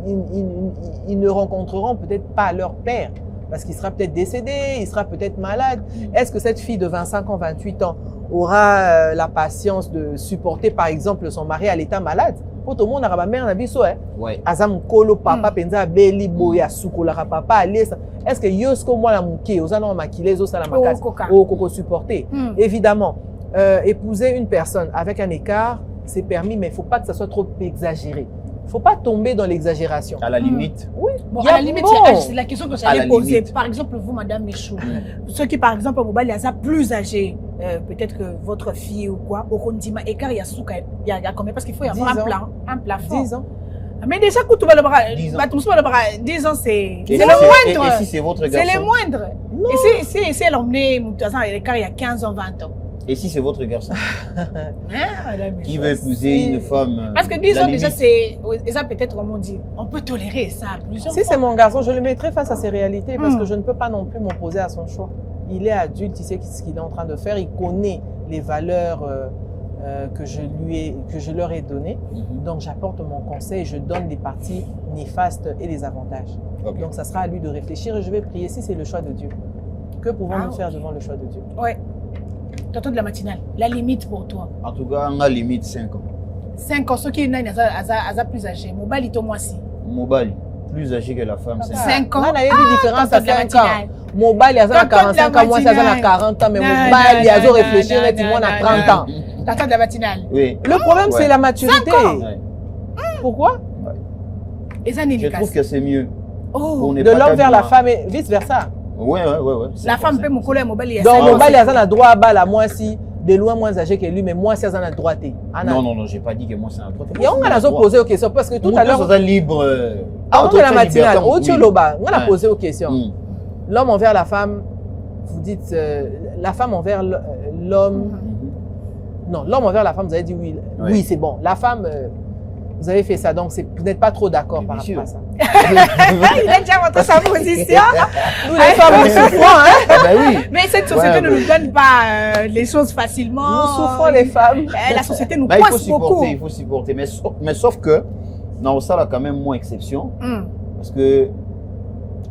ne rencontreront peut-être pas leur père, parce qu'il sera peut-être décédé, il sera peut-être malade. Est-ce que cette fille de 25 ans, 28 ans aura la patience de supporter, par exemple, son mari à l'état malade? Pour tout le monde, la mère n'a pas dit Azam kolo papa penza beli boya sukola papa alesa. Est-ce que yosko moi la mouké, aux anon makilé, aux alamakasi, au koko supporter? Évidemment, épouser une personne avec un écart, c'est permis, mais il ne faut pas que ça soit trop exagéré. Il ne faut pas tomber dans l'exagération. À la limite. Oui. Bon, à la limite, c'est la question que j'allais poser. Par exemple, vous, Madame Michou, ceux qui, par exemple, au Mobali, plus âgés, peut-être que votre fille ou quoi, au Kondima, écart, il y a combien? Parce qu'il faut y avoir un plafond. 10 ans. Mais déjà, quand tu vas le bras, 10 ans, c'est le moindre. Et si c'est votre garçon? C'est le moindre. Et si elle emmenait, l'écart, il y a 15 ans, 20 ans. Et si c'est votre garçon qui veut épouser une femme? Parce que 10 ans déjà, c'est ça peut-être, comme on dit, on peut tolérer ça plusieurs fois. Si c'est mon garçon, je le mettrai face à ses réalités parce que je ne peux pas non plus m'opposer à son choix. Il est adulte, il sait ce qu'il est en train de faire, il connaît les valeurs que je leur ai données. Donc j'apporte mon conseil, je donne les parties néfastes et les avantages. Okay. Donc ça sera à lui de réfléchir et je vais prier si c'est le choix de Dieu. Que pouvons-nous faire devant le choix de Dieu? Oui. Tonton de la matinale, la limite pour toi? En tout cas, on a limite 5 ans. 5 ans, ceux qui sont plus âgés. Mobali, toi, moi, si. Mobali, plus âgé que la femme. 5 ans. On a eu des différences à 5 ans. Mobali, il a 45 ans, moi, il a 40 ans, mais Mobali, il a réfléchi, moi, on a 30 ans. Tonton de la matinale. Oui. Le problème, c'est la maturité. Pourquoi? Je trouve que c'est mieux. De l'homme vers la femme et vice-versa. Oui. La femme peut me coller à Mobali. Donc, Mobali, il a le droit à bas, moi, si, de loin moins âgé que lui, mais moi, si, il a le droit. Non, j'ai pas dit que moi, c'est un droit. Et on a posé aux questions, parce que tout à l'heure. On est libre. Avant la matinale, on a posé aux questions. L'homme envers la femme, vous dites, la femme envers l'homme. Non, l'homme envers la femme, vous avez dit oui. Oui, c'est bon. La femme. Vous avez fait ça, donc vous n'êtes pas trop d'accord par rapport à ça. Il a déjà montré sa position. Nous, les femmes, nous souffrons, hein? Ben oui. Mais cette société ne nous donne pas les choses facilement. Nous souffrons, les femmes. La société nous coince beaucoup. Il faut supporter. Mais sauf que, dans ça, il y a quand même moins exception. Parce que,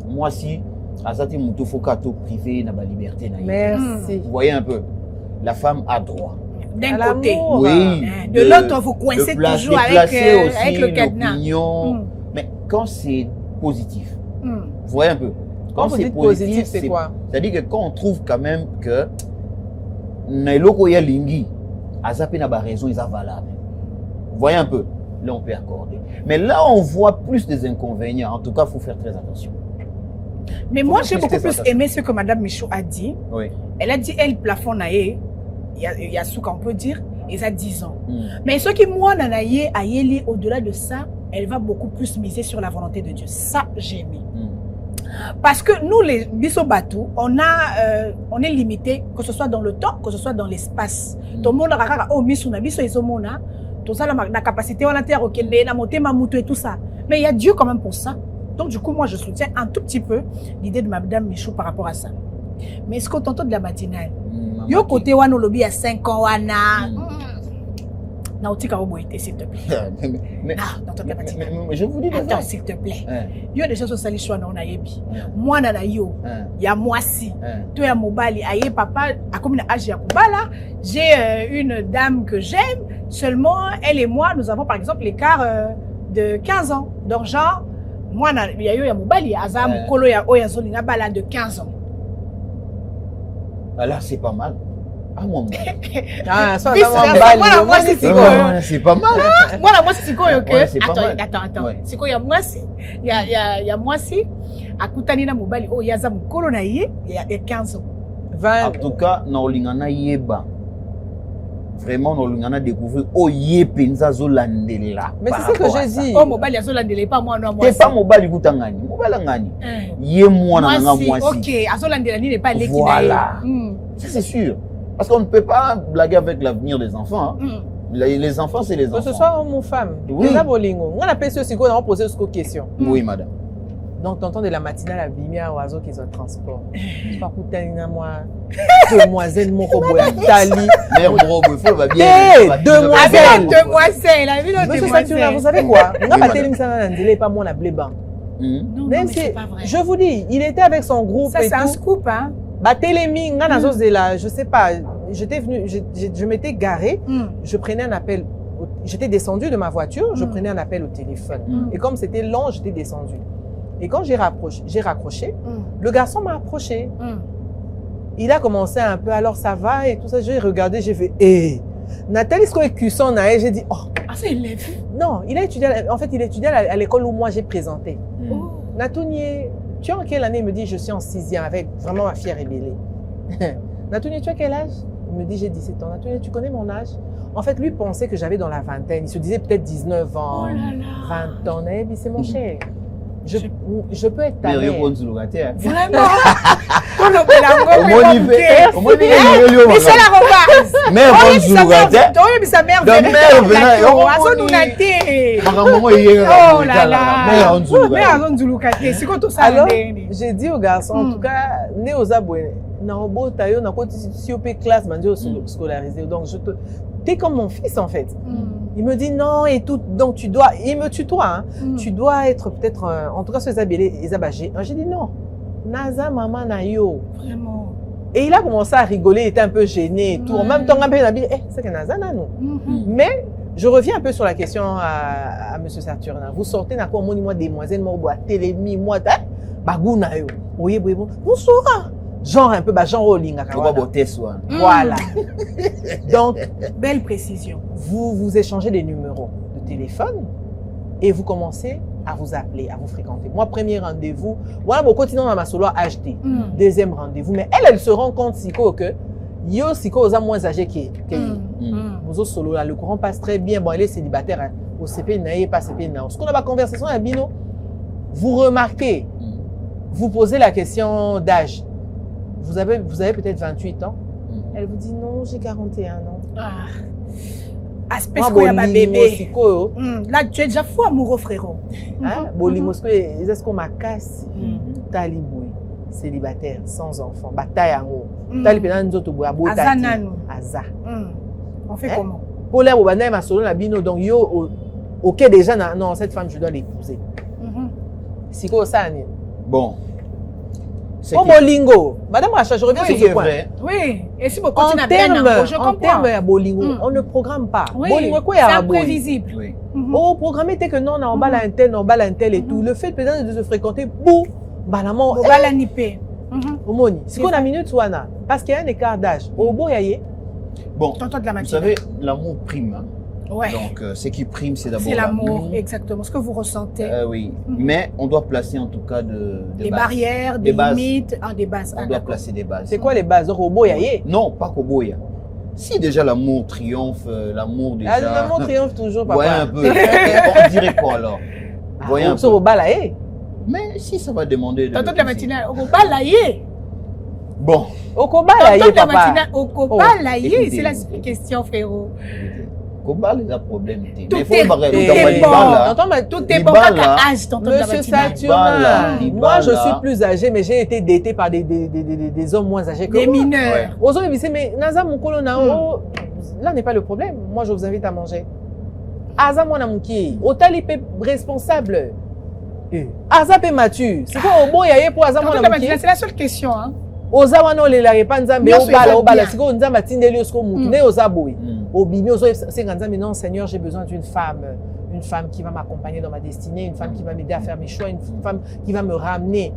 moi, si, à ça, il faut qu'à tout privé, dans la liberté. Merci. Vous voyez un peu, la femme a droit. D'un côté. Oui. De l'autre, vous coincez toujours avec le cadenas. Mais quand c'est positif, vous voyez un peu. Quand c'est positif, c'est quoi? C'est-à-dire que quand on trouve quand même que Nailoko ya lingi, Azapé n'a pas raison, ils sont valables. Vous voyez un peu. Là, on peut accorder. Mais là, on voit plus des inconvénients. En tout cas, il faut faire très attention. Mais moi, j'ai beaucoup plus aimé ce que Mme Michaud a dit. Oui. Elle a dit, elle, plafond naïe. Il y a ce qu'on peut dire, ils ont 10 ans. Mais ce qui, moi, Nanaye, Ayeli, au-delà de ça, elle va beaucoup plus miser sur la volonté de Dieu. Ça, j'ai aimé. Parce que nous, les Bisobatou, on est limité, que ce soit dans le temps, que ce soit dans l'espace. Tout le monde a oh, Misuna, Biso Isomona, tout ça, la capacité, on a terre, ok, la montée, ma moutou et tout ça. Mais il y a Dieu quand même pour ça. Donc, du coup, moi, je soutiens un tout petit peu l'idée de Madame Michou par rapport à ça. Mais est-ce qu'on t'entend de la matinale? Yo côté Wano Lobby à 5 ans, Wana. Nautika Oboïté, s'il te plaît. Mais je vous dis attends, s'il te plaît. Yo des choses au salichoua na onayebi. Moi na yo, ya moi si. Toi ya mobali, aye papa, a comme une âge ya kubala, j'ai une dame que j'aime, seulement elle et moi, nous avons par exemple l'écart de 15 ans. Donc genre, moi na yo ya mobali, azam kolo ya oyazoli na bala de 15 ans. Là, c'est pas mal. Ah, moi, ça, c'est pas mal. Moi, moi, c'est quoi, ok? Attends. C'est quoi, il y a moi, si, à Koutanina Mobali, oh, Yaza Mukolo na il y a 15 ans. 20. En tout cas, na olingana yeba. Vraiment, na olingana découvrir, oh, yepenza zolandela. Mais c'est ce que j'ai dit. Oh, Mobali, Azolandela, pas moi, non, moi. C'est pas Mobali Koutangani. Mobali ngani. Yé moi, na nga moi si. Ok, Azolandela n'est pas l'équipe. Voilà. Ça, c'est sûr. Parce qu'on ne peut pas blaguer avec l'avenir des enfants. Hein. Les enfants, c'est les enfants. Que ce soit homme ou femme. Oui. On a posé aussi qu'on a posé cette question. Oui, madame. Donc, t'entends de la matinale à Bimia oiseau qui ont le transport. Je pas pour moi. Demoiselle, mon robot, Tali. Mère, robot, il faut bien. Demoiselle, la ville de demoiselle. Vous savez quoi? On n'a pas télé, ça n'a pas mon bléban. Non, mais c'est pas vrai. Je vous dis, il était avec son groupe. Ça, c'est un scoop, hein? Bah, télémi, je sais pas, j'étais venu, je m'étais garé, je prenais un appel, j'étais descendu de ma voiture, je prenais un appel au téléphone. Et comme c'était long, j'étais descendu. Et quand j'ai raccroché, le garçon m'a approché. Il a commencé un peu, alors ça va et tout ça, j'ai regardé, j'ai fait, Nathalie, ce qu'on est cuisson, j'ai dit, oh. Ah, c'est élève? Non, il a étudié, en fait, il étudiait à l'école où moi j'ai présenté. Natounier, tu es en quelle année? Il me dit, je suis en 6e avec vraiment ma fière ébélée. Natounier, tu as quel âge? Il me dit, j'ai 17 ans. Natounier, tu connais mon âge? En fait, lui pensait que j'avais dans la vingtaine. Il se disait peut-être 19 ans, 20 ans. Mais c'est mon cher. Je peux être ta mère. Vraiment? Alors, j'ai dit au garçon, en tout cas, né aux abonnés, classe, scolarisé. Donc, t'es comme mon fils, en fait. Il me dit non et tout, donc tu dois, il me tutoie, hein. Tu dois être peut-être, en tout cas sur les abagés. J'ai dit non, Naza maman na yo. Vraiment. Et il a commencé à rigoler, il était un peu gêné et tout. En même temps, il a dit, c'est que Naza na nous. Mais je reviens un peu sur la question à M. Saturnin. Vous sortez n'a quoi, moi, demoiselle, moi, télémi, moi, bagou na yo. Oui, bonsoir. Genre un peu, genre au linga. Voilà. Donc, belle précision. Vous échangez des numéros de téléphone et vous commencez à vous appeler, à vous fréquenter. Moi, premier rendez-vous, voilà, mon continent dans ma solo a acheté. Deuxième rendez-vous, mais elle se rend compte, Siko, que yo, Siko, aux moins âgés que vous solo là, le courant passe très bien. Bon, elle est célibataire, hein. Au CP, n'a pas CP, n'a. Ce qu'on a ma conversation à Bino, vous remarquez, vous posez la question d'âge. Vous avez peut-être 28 ans. Elle vous dit non, j'ai 41 ans. Aspect que y a ma bébé. Là, tu es déjà fou amoureux, frérot. Bolimosco, est-ce qu'on m'a cassé? Taliboué, célibataire, sans enfant, bataille en haut. Talibé nous autres bois, Aza. On fait comment? Pour les Bobana, ma solo la bino, donc yo, ok, déjà, non, cette femme, je dois l'épouser. Siko, ça, bon. Au Bolingo, madame Racha, je reviens sur ce point. Oui, et si vous continuez à bien je comprends. En termes de Bolingo, on ne programme pas. Bolingo, quoi, c'est imprévisible. Oh, programmer, c'est que non, on va un tel et tout. Le fait peut-être de se fréquenter, bouh, balamon. On va la nipper. Au moni. Si on a minute, Souana, parce qu'il y a un écart d'âge. Au beau, yaye. Bon, vous savez, l'amour prime. Hein. Ouais. Donc, ce qui prime, c'est d'abord l'amour. Exactement, ce que vous ressentez. Oui, mais on doit placer en tout cas des barrières, des limites, des bases. On doit placer des bases. C'est quoi les bases? Roboyaye? Non, pas Koboya. Si déjà l'amour triomphe, l'amour déjà... l'amour triomphe toujours, papa. Voyez un peu. On dirait quoi alors? Voyez un peu. Mais si ça va demander... Tantôt de la matinale, au combat, laïe. Bon. Au combat, laïe, papa. Au combat, laïe, c'est la question, frérot. Combat, les problèmes. Tout est bon. Tout est bon. Monsieur Saturnin, moi, je suis plus âgé, mais j'ai été daté par des hommes moins âgés que moi. Des mineurs. Aux hommes, ils disent, mais Naza Mukolo Nao, là n'est pas le problème. Moi, je vous invite à manger. Aza Mouanamuki, Otalipe responsable. Aza Pe mature. C'est quoi au bout, il y a pour Aza Mouanamuki? C'est la seule question, hein. Ozawana olela repa nzambe obala siko nzamba tindeli osko mutu ne ozaboui obimi ozo c'est nzambe non Seigneur, j'ai besoin d'une femme qui va m'accompagner dans ma destinée, une femme qui va m'aider à faire mes choix, une femme qui va me ramener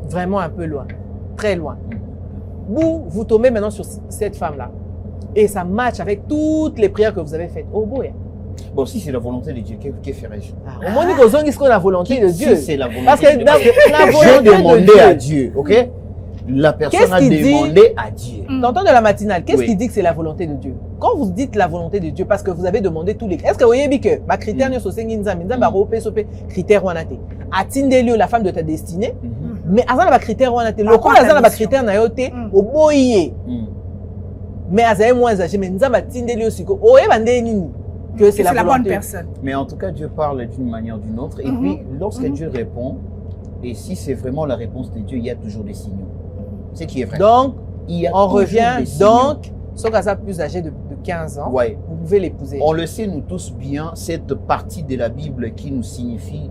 vraiment un peu loin, très loin. Vous tombez maintenant sur cette femme là et ça match avec toutes les prières que vous avez faites. Oh boy. Bon, si c'est la volonté de Dieu, que ferais-je? Au moins, nous disons que la volonté de Dieu. Si c'est la volonté parce que de Dieu. La volonté j'ai demandé de Dieu. à Dieu, ok? La personne a demandé à Dieu. T'entends de la matinale, qu'est-ce qui dit que c'est la volonté de Dieu? Quand vous dites la volonté de Dieu, parce que vous avez demandé tous les... Est-ce que vous voyez que ma critère ne sont critère wanate. Atindeli la femme de ta destinée, mais azana ba critère wanate. Le quoi azana ba critère na yote au boyé. Mais azana moins âgé, mais nzamba atindeli aussi ko oye bande nini que c'est la bonne personne. Mais en tout cas, Dieu parle d'une manière ou d'une autre. Et puis, lorsque Dieu répond, et si c'est vraiment la réponse de Dieu, il y a toujours des signaux. C'est qui est vrai. Donc, on revient. Donc, Sokasa plus âgé de 15 ans, ouais. Vous pouvez l'épouser. On le sait, nous tous bien, cette partie de la Bible qui nous signifie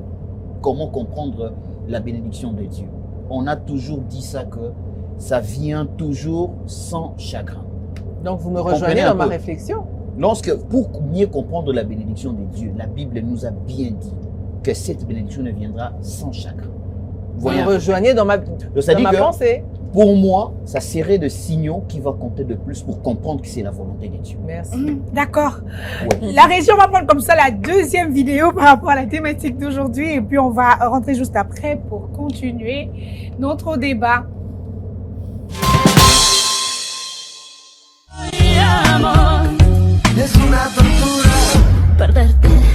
comment comprendre la bénédiction de Dieu. On a toujours dit ça, que ça vient toujours sans chagrin. Donc, vous me rejoignez dans ma réflexion. Pour mieux comprendre la bénédiction de Dieu, la Bible nous a bien dit que cette bénédiction ne viendra sans chagrin. Vous me rejoignez dans ma pensée. Pour moi, ça serait de signaux qui va compter de plus pour comprendre que c'est la volonté de Dieu. Merci. D'accord. Ouais. La région va prendre comme ça la deuxième vidéo par rapport à la thématique d'aujourd'hui. Et puis, on va rentrer juste après pour continuer notre débat.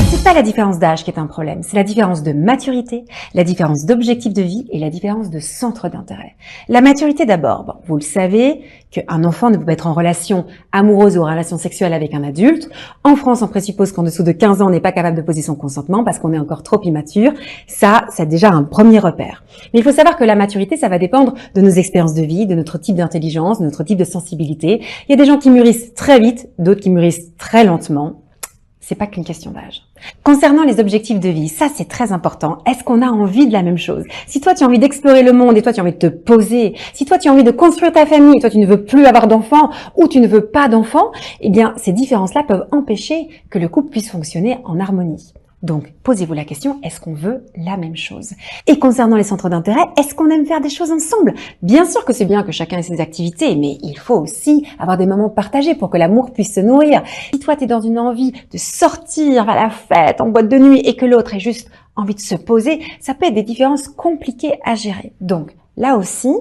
C'est pas la différence d'âge qui est un problème, c'est la différence de maturité, la différence d'objectif de vie et la différence de centre d'intérêt. La maturité d'abord, bon, vous le savez qu'un enfant ne peut pas être en relation amoureuse ou en relation sexuelle avec un adulte. En France, on présuppose qu'en dessous de 15 ans, on n'est pas capable de poser son consentement parce qu'on est encore trop immature. Ça, c'est déjà un premier repère. Mais il faut savoir que la maturité, ça va dépendre de nos expériences de vie, de notre type d'intelligence, de notre type de sensibilité. Il y a des gens qui mûrissent très vite, d'autres qui mûrissent très lentement. C'est pas qu'une question d'âge. Concernant les objectifs de vie, ça c'est très important. Est-ce qu'on a envie de la même chose? Si toi tu as envie d'explorer le monde et toi tu as envie de te poser, si toi tu as envie de construire ta famille et toi tu ne veux plus avoir d'enfants ou tu ne veux pas d'enfants, eh bien ces différences-là peuvent empêcher que le couple puisse fonctionner en harmonie. Donc, posez-vous la question, est-ce qu'on veut la même chose? Et concernant les centres d'intérêt, est-ce qu'on aime faire des choses ensemble? Bien sûr que c'est bien que chacun ait ses activités, mais il faut aussi avoir des moments partagés pour que l'amour puisse se nourrir. Si toi, tu es dans une envie de sortir à la fête, en boîte de nuit, et que l'autre ait juste envie de se poser, ça peut être des différences compliquées à gérer. Donc, là aussi,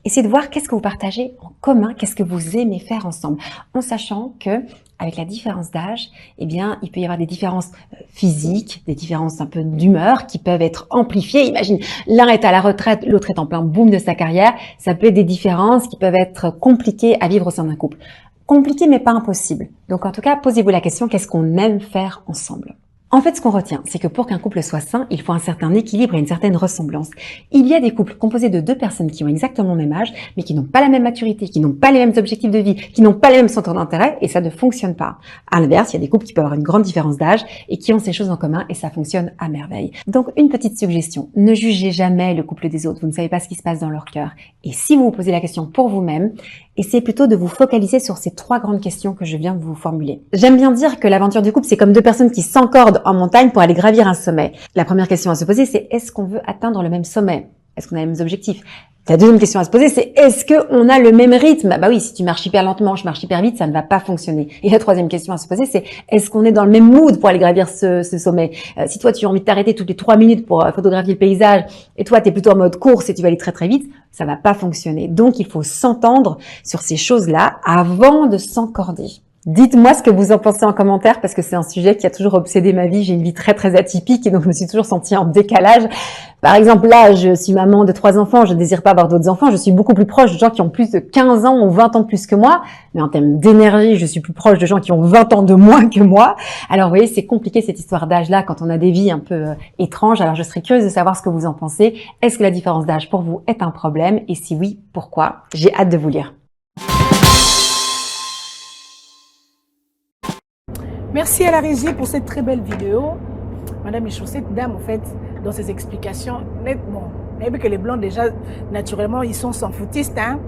essayez de voir qu'est-ce que vous partagez en commun, qu'est-ce que vous aimez faire ensemble, en sachant que avec la différence d'âge, eh bien, il peut y avoir des différences physiques, des différences un peu d'humeur qui peuvent être amplifiées. Imagine, l'un est à la retraite, l'autre est en plein boom de sa carrière. Ça peut être des différences qui peuvent être compliquées à vivre au sein d'un couple. Compliquées, mais pas impossibles. Donc, en tout cas, posez-vous la question, qu'est-ce qu'on aime faire ensemble? En fait, ce qu'on retient, c'est que pour qu'un couple soit sain, il faut un certain équilibre et une certaine ressemblance. Il y a des couples composés de deux personnes qui ont exactement le même âge, mais qui n'ont pas la même maturité, qui n'ont pas les mêmes objectifs de vie, qui n'ont pas les mêmes centres d'intérêt, et ça ne fonctionne pas. À l'inverse, il y a des couples qui peuvent avoir une grande différence d'âge et qui ont ces choses en commun, et ça fonctionne à merveille. Donc, une petite suggestion. Ne jugez jamais le couple des autres. Vous ne savez pas ce qui se passe dans leur cœur. Et si vous vous posez la question pour vous-même, essayez plutôt de vous focaliser sur ces trois grandes questions que je viens de vous formuler. J'aime bien dire que l'aventure du couple, c'est comme deux personnes qui s'encordent en montagne pour aller gravir un sommet. La première question à se poser, c'est est-ce qu'on veut atteindre le même sommet? Est-ce qu'on a les mêmes objectifs? La deuxième question à se poser, c'est est-ce qu'on a le même rythme? Bah oui, si tu marches hyper lentement, je marche hyper vite, ça ne va pas fonctionner. Et la troisième question à se poser, c'est est-ce qu'on est dans le même mood pour aller gravir ce sommet? Si toi, tu as envie de t'arrêter toutes les 3 minutes pour photographier le paysage, et toi, tu es plutôt en mode course et tu vas aller très très vite, ça va pas fonctionner. Donc, il faut s'entendre sur ces choses-là avant de s'encorder. Dites-moi ce que vous en pensez en commentaire parce que c'est un sujet qui a toujours obsédé ma vie. J'ai une vie très très atypique et donc je me suis toujours sentie en décalage. Par exemple, là, je suis maman de 3 enfants, je ne désire pas avoir d'autres enfants. Je suis beaucoup plus proche de gens qui ont plus de 15 ans ou 20 ans de plus que moi. Mais en termes d'énergie, je suis plus proche de gens qui ont 20 ans de moins que moi. Alors, vous voyez, c'est compliqué cette histoire d'âge-là quand on a des vies un peu étranges. Alors, je serais curieuse de savoir ce que vous en pensez. Est-ce que la différence d'âge pour vous est un problème? Et si oui, pourquoi? J'ai hâte de vous lire. Merci à la régie pour cette très belle vidéo. Madame Michaud, cette dame, en fait, dans ses explications, nettement, même que les Blancs, déjà, naturellement, ils sont sans foutistes. Hein?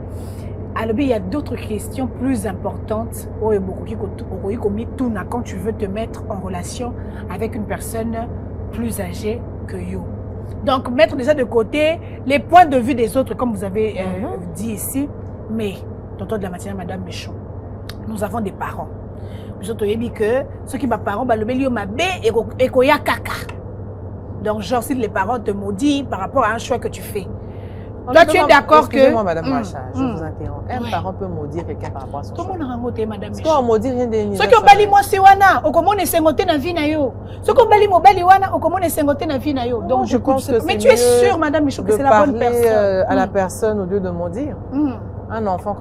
Alors, il y a d'autres questions plus importantes. Quand tu veux te mettre en relation avec une personne plus âgée que you. Donc, mettre déjà de côté les points de vue des autres, comme vous avez dit ici. Mais, tonton de la matinée, Madame Michaud, nous avons des parents. Nous avons dit que ceux qui sont parents, le meilleur mabé et koya kaka. Donc, genre, si les parents te maudissent par rapport à un choix que tu fais. Toi, tu es d'accord que... Excusez-moi, Madame Macha, je vous interromps. Un parent peut maudire quelqu'un par rapport à son choix. Tout le monde a rencontré, Madame Macha. Parce qu'on maudit rien de... Ceux qui ont bali moi, c'est wana. Au comment on est sengoté dans la vie na yo. Ceux qui ont bali moi, bali wana. Au comment on est sengoté dans la vie na yo. Donc, je pense que mais tu es sûre, Madame Michaud, que c'est la bonne personne. À la personne au lieu de maudire. Un enfant,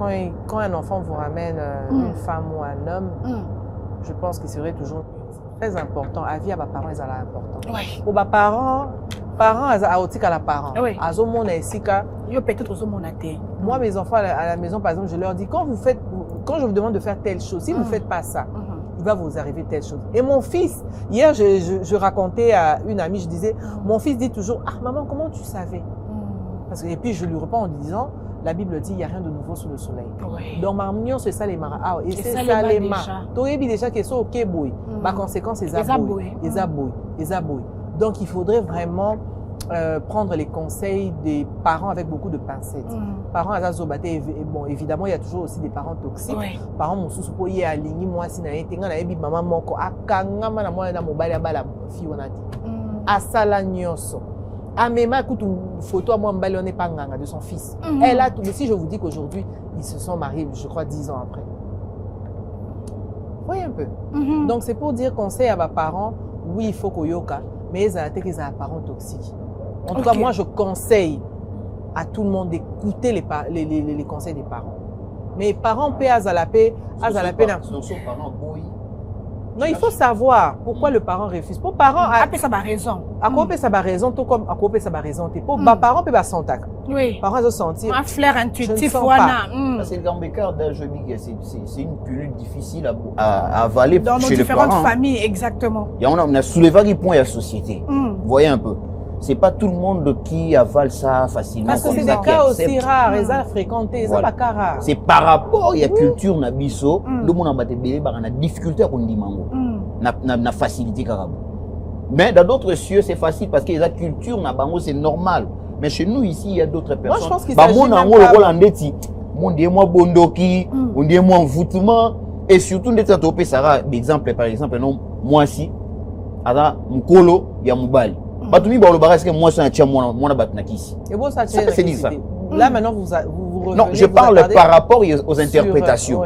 quand un enfant vous ramène une femme ou un homme, je pense que serait toujours très important. À vie, à mes parents, ils sont important. Oui. Pour mes parents, à aussi qu'à la parent. Oui. À ce moment ici, peut-être au monde. Moi, mes enfants à la maison, par exemple, je leur dis quand je vous demande de faire telle chose, si vous ne faites pas ça, il va vous arriver telle chose. Et mon fils, hier, je racontais à une amie, je disais, mon fils dit toujours, ah maman, comment tu savais? Et puis je lui réponds en disant, la Bible dit, il n'y a rien de nouveau sous le soleil. Oui. Donc, ma mignon, c'est ça les maras. Ah, et c'est ça les maras. Tu as déjà qu'ils sont OK, boy. Par conséquent, c'est les abois. Donc, il faudrait vraiment prendre les conseils des parents avec beaucoup de pincettes. Parents à Zazobate, bon, évidemment, il y a toujours aussi des parents toxiques. Oui. Parents, mon sous pour y aller, moi, si n'a été, maman, mon ko, akangama na moi, na mobile, bala, fille, on a dit. Asala nyoso. Ah, mais ma écoute une photo à moi, Mbali, on n'est pas nganga de son fils. Elle a tout. Mais si je vous dis qu'aujourd'hui, ils se sont mariés, je crois, 10 ans après. Voyez un peu. Donc, c'est pour dire conseil à mes parents, oui, il faut qu'on yoka, mais ils ont des parents toxiques. En tout cas, moi, je conseille à tout le monde d'écouter les conseils des parents. Mais les parents paient à Zalapé, non, il faut savoir pourquoi le parent refuse. Pour parent, après ça va raison. À quoi ça va raison, tout comme à quoi ça va raison. Pour parents peut pas sentir. Oui. Parents se sentir. Un flair intuitif. Parce que le écart d'âge, c'est une pilule difficile à avaler dans nos différentes familles, exactement. Il y a soulevé des points à la société. Vous voyez un peu. C'est pas tout le monde qui avale ça facilement. Parce que c'est des cas aussi rares, ils ont fréquenté, ils ont pas cas rares. C'est par rapport à la culture nabiso, le monde a battu la difficulté à kondimango, na facilité carabo. Mais dans d'autres cieux, c'est facile parce que la culture nabango c'est normal. Mais chez nous ici, il y a d'autres personnes. Moi, je pense qu'il s'agit même pas. Mon Dieu, moi bondoki, mon Dieu, moi envoûtement, et surtout des topé Sarah, exemple par exemple, non, moi si, ada mukolo ya mubali. Batumi ba olobara est-ce que moi c'est un tia moi na batnakisi. Et bon ça c'est dit ça. Là maintenant vous revenez. Non, je parle par rapport aux interprétations.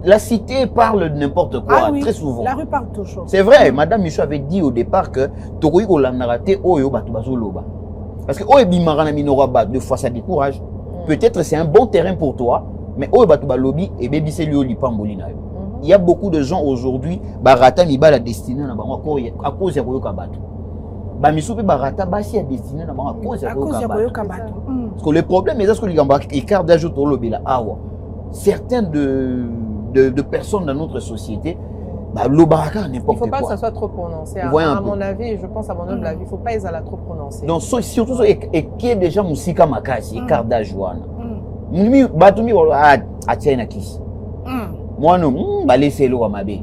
La cité parle de n'importe quoi très souvent. La rue parle toujours. C'est vrai, Madame Michaud avait dit au départ que Tokoyi ko lanarate oyo batu bazoloba. Parce que oyo bimara na minora ba deux fois ça décourage. Peut-être c'est un bon terrain pour toi, mais oyo batu balobi et baby c'est lui olipamboli na yo. Il y a beaucoup de gens aujourd'hui barata mi ba la destinée na bango à cause ya koyoka batu. Bamisoupe barata basi a destiné na bango à cause ya koyoka batu. Parce que le problème est que les gamba écart d'âge autour lobela awa. Certains de personnes dans notre société, l'obaraka n'importe quoi. Il ne faut pas que ça soit trop prononcé. À mon avis, je pense à mon humble avis, il ne faut pas que ça soit trop prononcé. Donc, surtout, et qui est déjà Moussika Makasi, écart d'âge ouana. Mimi, batumi, a tiens na kisi. Moi, non, laissez le amabe.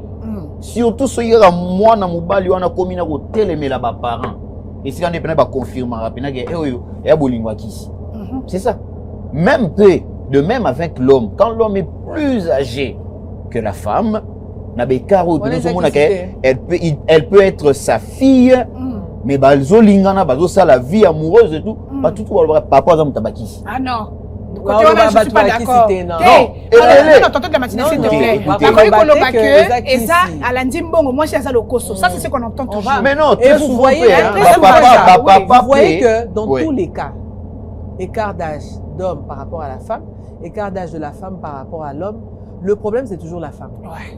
Surtout, ce qui est moi, na mobali, on a commis na hôtel, mais là-bas, parents. Et si on est pas confirmé, il y a bolingwa kisi. C'est ça. Même peu. De même avec l'homme, quand l'homme est plus âgé que la femme, elle peut être sa fille, mais la vie amoureuse et tout, papa tabakisi. Ah non. Côté on a, je suis pas d'accord. Non, tantôt de la matinée, s'il te plaît. Et ça, à lundi, bon, moi, c'est ça le cosso. Ça, c'est ce qu'on entend toujours. Mais non, et vous voyez que dans tous les cas, écart d'âge d'homme par rapport à la femme, écart d'âge de la femme par rapport à l'homme, le problème, c'est toujours la femme. Ouais.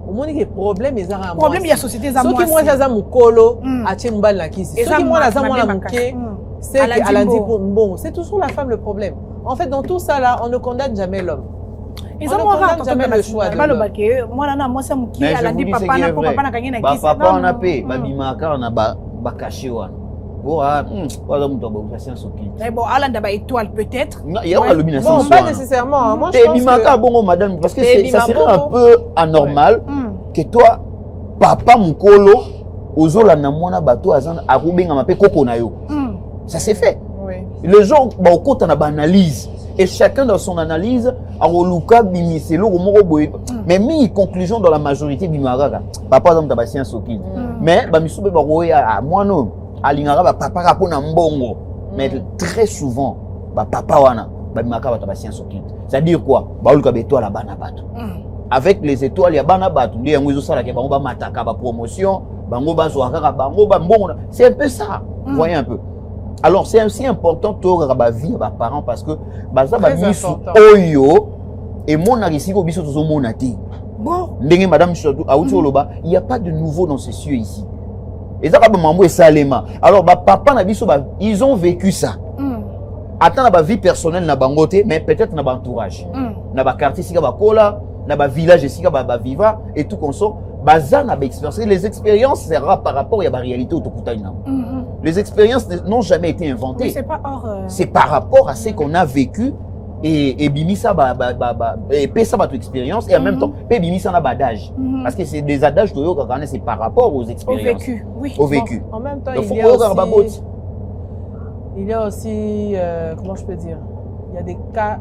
Au moins, il y a problème, il y a un problème, il y a société, ça. Ceux qui moi, ça mon colo, à Tchembal la kisi. Ceux qui moi, ça moi la mouké, c'est à lundi bon, c'est toujours la femme le problème. En fait, dans tout ça là, on ne condamne jamais l'homme. Ils ont jamais le choix de l'homme. Moi, ça mouké, à lundi, papa n'a pas gagné la kisi. Papa, on a payé, babimaka, on a bakaché. Bon, Alain d'abord étoile peut-être. Il y a pas le bon, pas nécessairement. Moi, je pense que... bon, madame, parce que ça serait un peu anormal que toi, papa mukolo, ozola na mwana bato azana akubenga mape koko na yo. Ça s'est fait. Les gens, au compte on a analyse et chacun dans son analyse, aroluka bimiselo moko boye. Mais mi conclusion dans la majorité bimaraga. Papa dans ta basien soki. Mais ba misube ba roya moi non. Alingara ba papa rapona mbongo. Mais très souvent ba papa wana ba bimaka ba basien soki. C'est-à-dire quoi? Ba oluka beto la bana bato. Avec les étoiles, il y a bana bato. Ndi yango ezosala ke bango ba mataka ba promotion, bango ba zoaka bango ba mbongo. C'est un peu ça. Vous voyez un peu. Alors c'est aussi important de la vie des parents parce que ça va mis oyo et mon ici au biso tout mon ati. Bon, ndenge madame surtout à Outoloba, il n'y a pas de nouveau dans ces cieux ici. Et ça va maman et salema. Alors papa na biso ils ont vécu ça. Attends la vie personnelle na bangote mais peut-être na entourage. Na ba quartier sika ba kola, na ba village sika ba viva et tout comme ça. Baza na ba expérience. Les expériences sera par rapport à la réalité autokutaina. Les expériences n'ont jamais été inventées. C'est pas c'est par rapport à ce qu'on a vécu et bimisa et paie ça votre expérience et en même temps paie bimisa na badage parce que c'est des adages que c'est par rapport aux expériences. Au vécu, oui. Au vécu. Bon, en même temps, donc, il y a aussi comment je peux dire, il y a des cas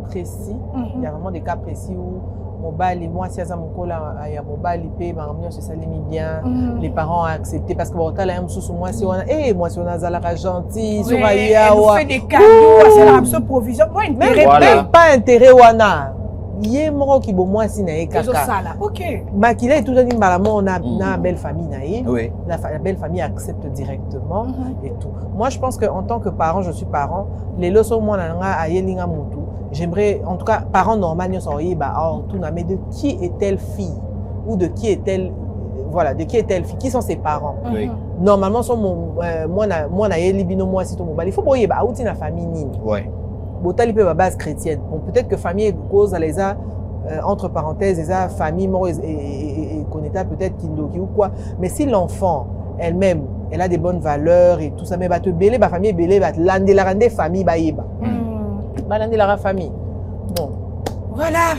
précis, il y a vraiment des cas précis où mobile, moi si ça mon cola il y a mobile IP ma ramener ça l'ami bien les parents ont accepté parce que bon t'as la même chose moi si on a moi si on a zalaka gentil sur aïa on fait des cadeaux c'est la absolue provision moi intérêt même pas intérêt wana yé moro ki bo moi si na e kaka OK makila et tout ça dit malamon on a une belle famille naïe oui la belle famille accepte directement et tout moi je pense que en tant que parent je suis parent les leçons moi na nga ayelinga mutu. J'aimerais, en tout cas, parents normaux, mais de qui est-elle fille ou de qui est-elle, voilà, de qui est-elle fille, qui sont ses parents. Normalement, moi, si il faut boyer, outil na famille nini. Ouais. Botali peut base chrétienne. Bon, peut-être que famille cause les a entre parenthèses, les a famille mort et connaîtra peut-être kindoki ou quoi. Mais si l'enfant elle-même, elle a des bonnes valeurs et tout ça, mais te belé, famille belé, l'ande la rende famille baïba. De la famille. Bon. Voilà.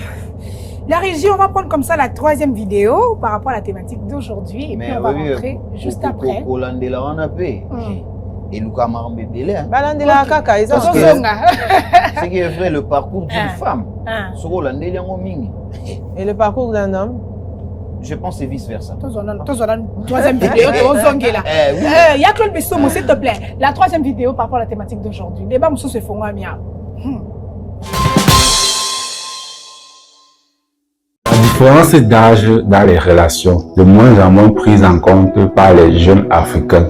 La régie, on va prendre comme ça la troisième vidéo par rapport à la thématique d'aujourd'hui. Et puis on va rentrer juste après. Et Luka Marambe Belé. C'est qui est vrai le parcours d'une femme. Et le parcours d'un homme? Je pense que c'est vice-versa. Troisième vidéo, il y a Claude Bessomo, s'il te plaît. La troisième vidéo par rapport à la thématique d'aujourd'hui. Débat, monsieur, c'est fond, Amia. La différence d'âge dans les relations, de moins en moins prise en compte par les jeunes africains.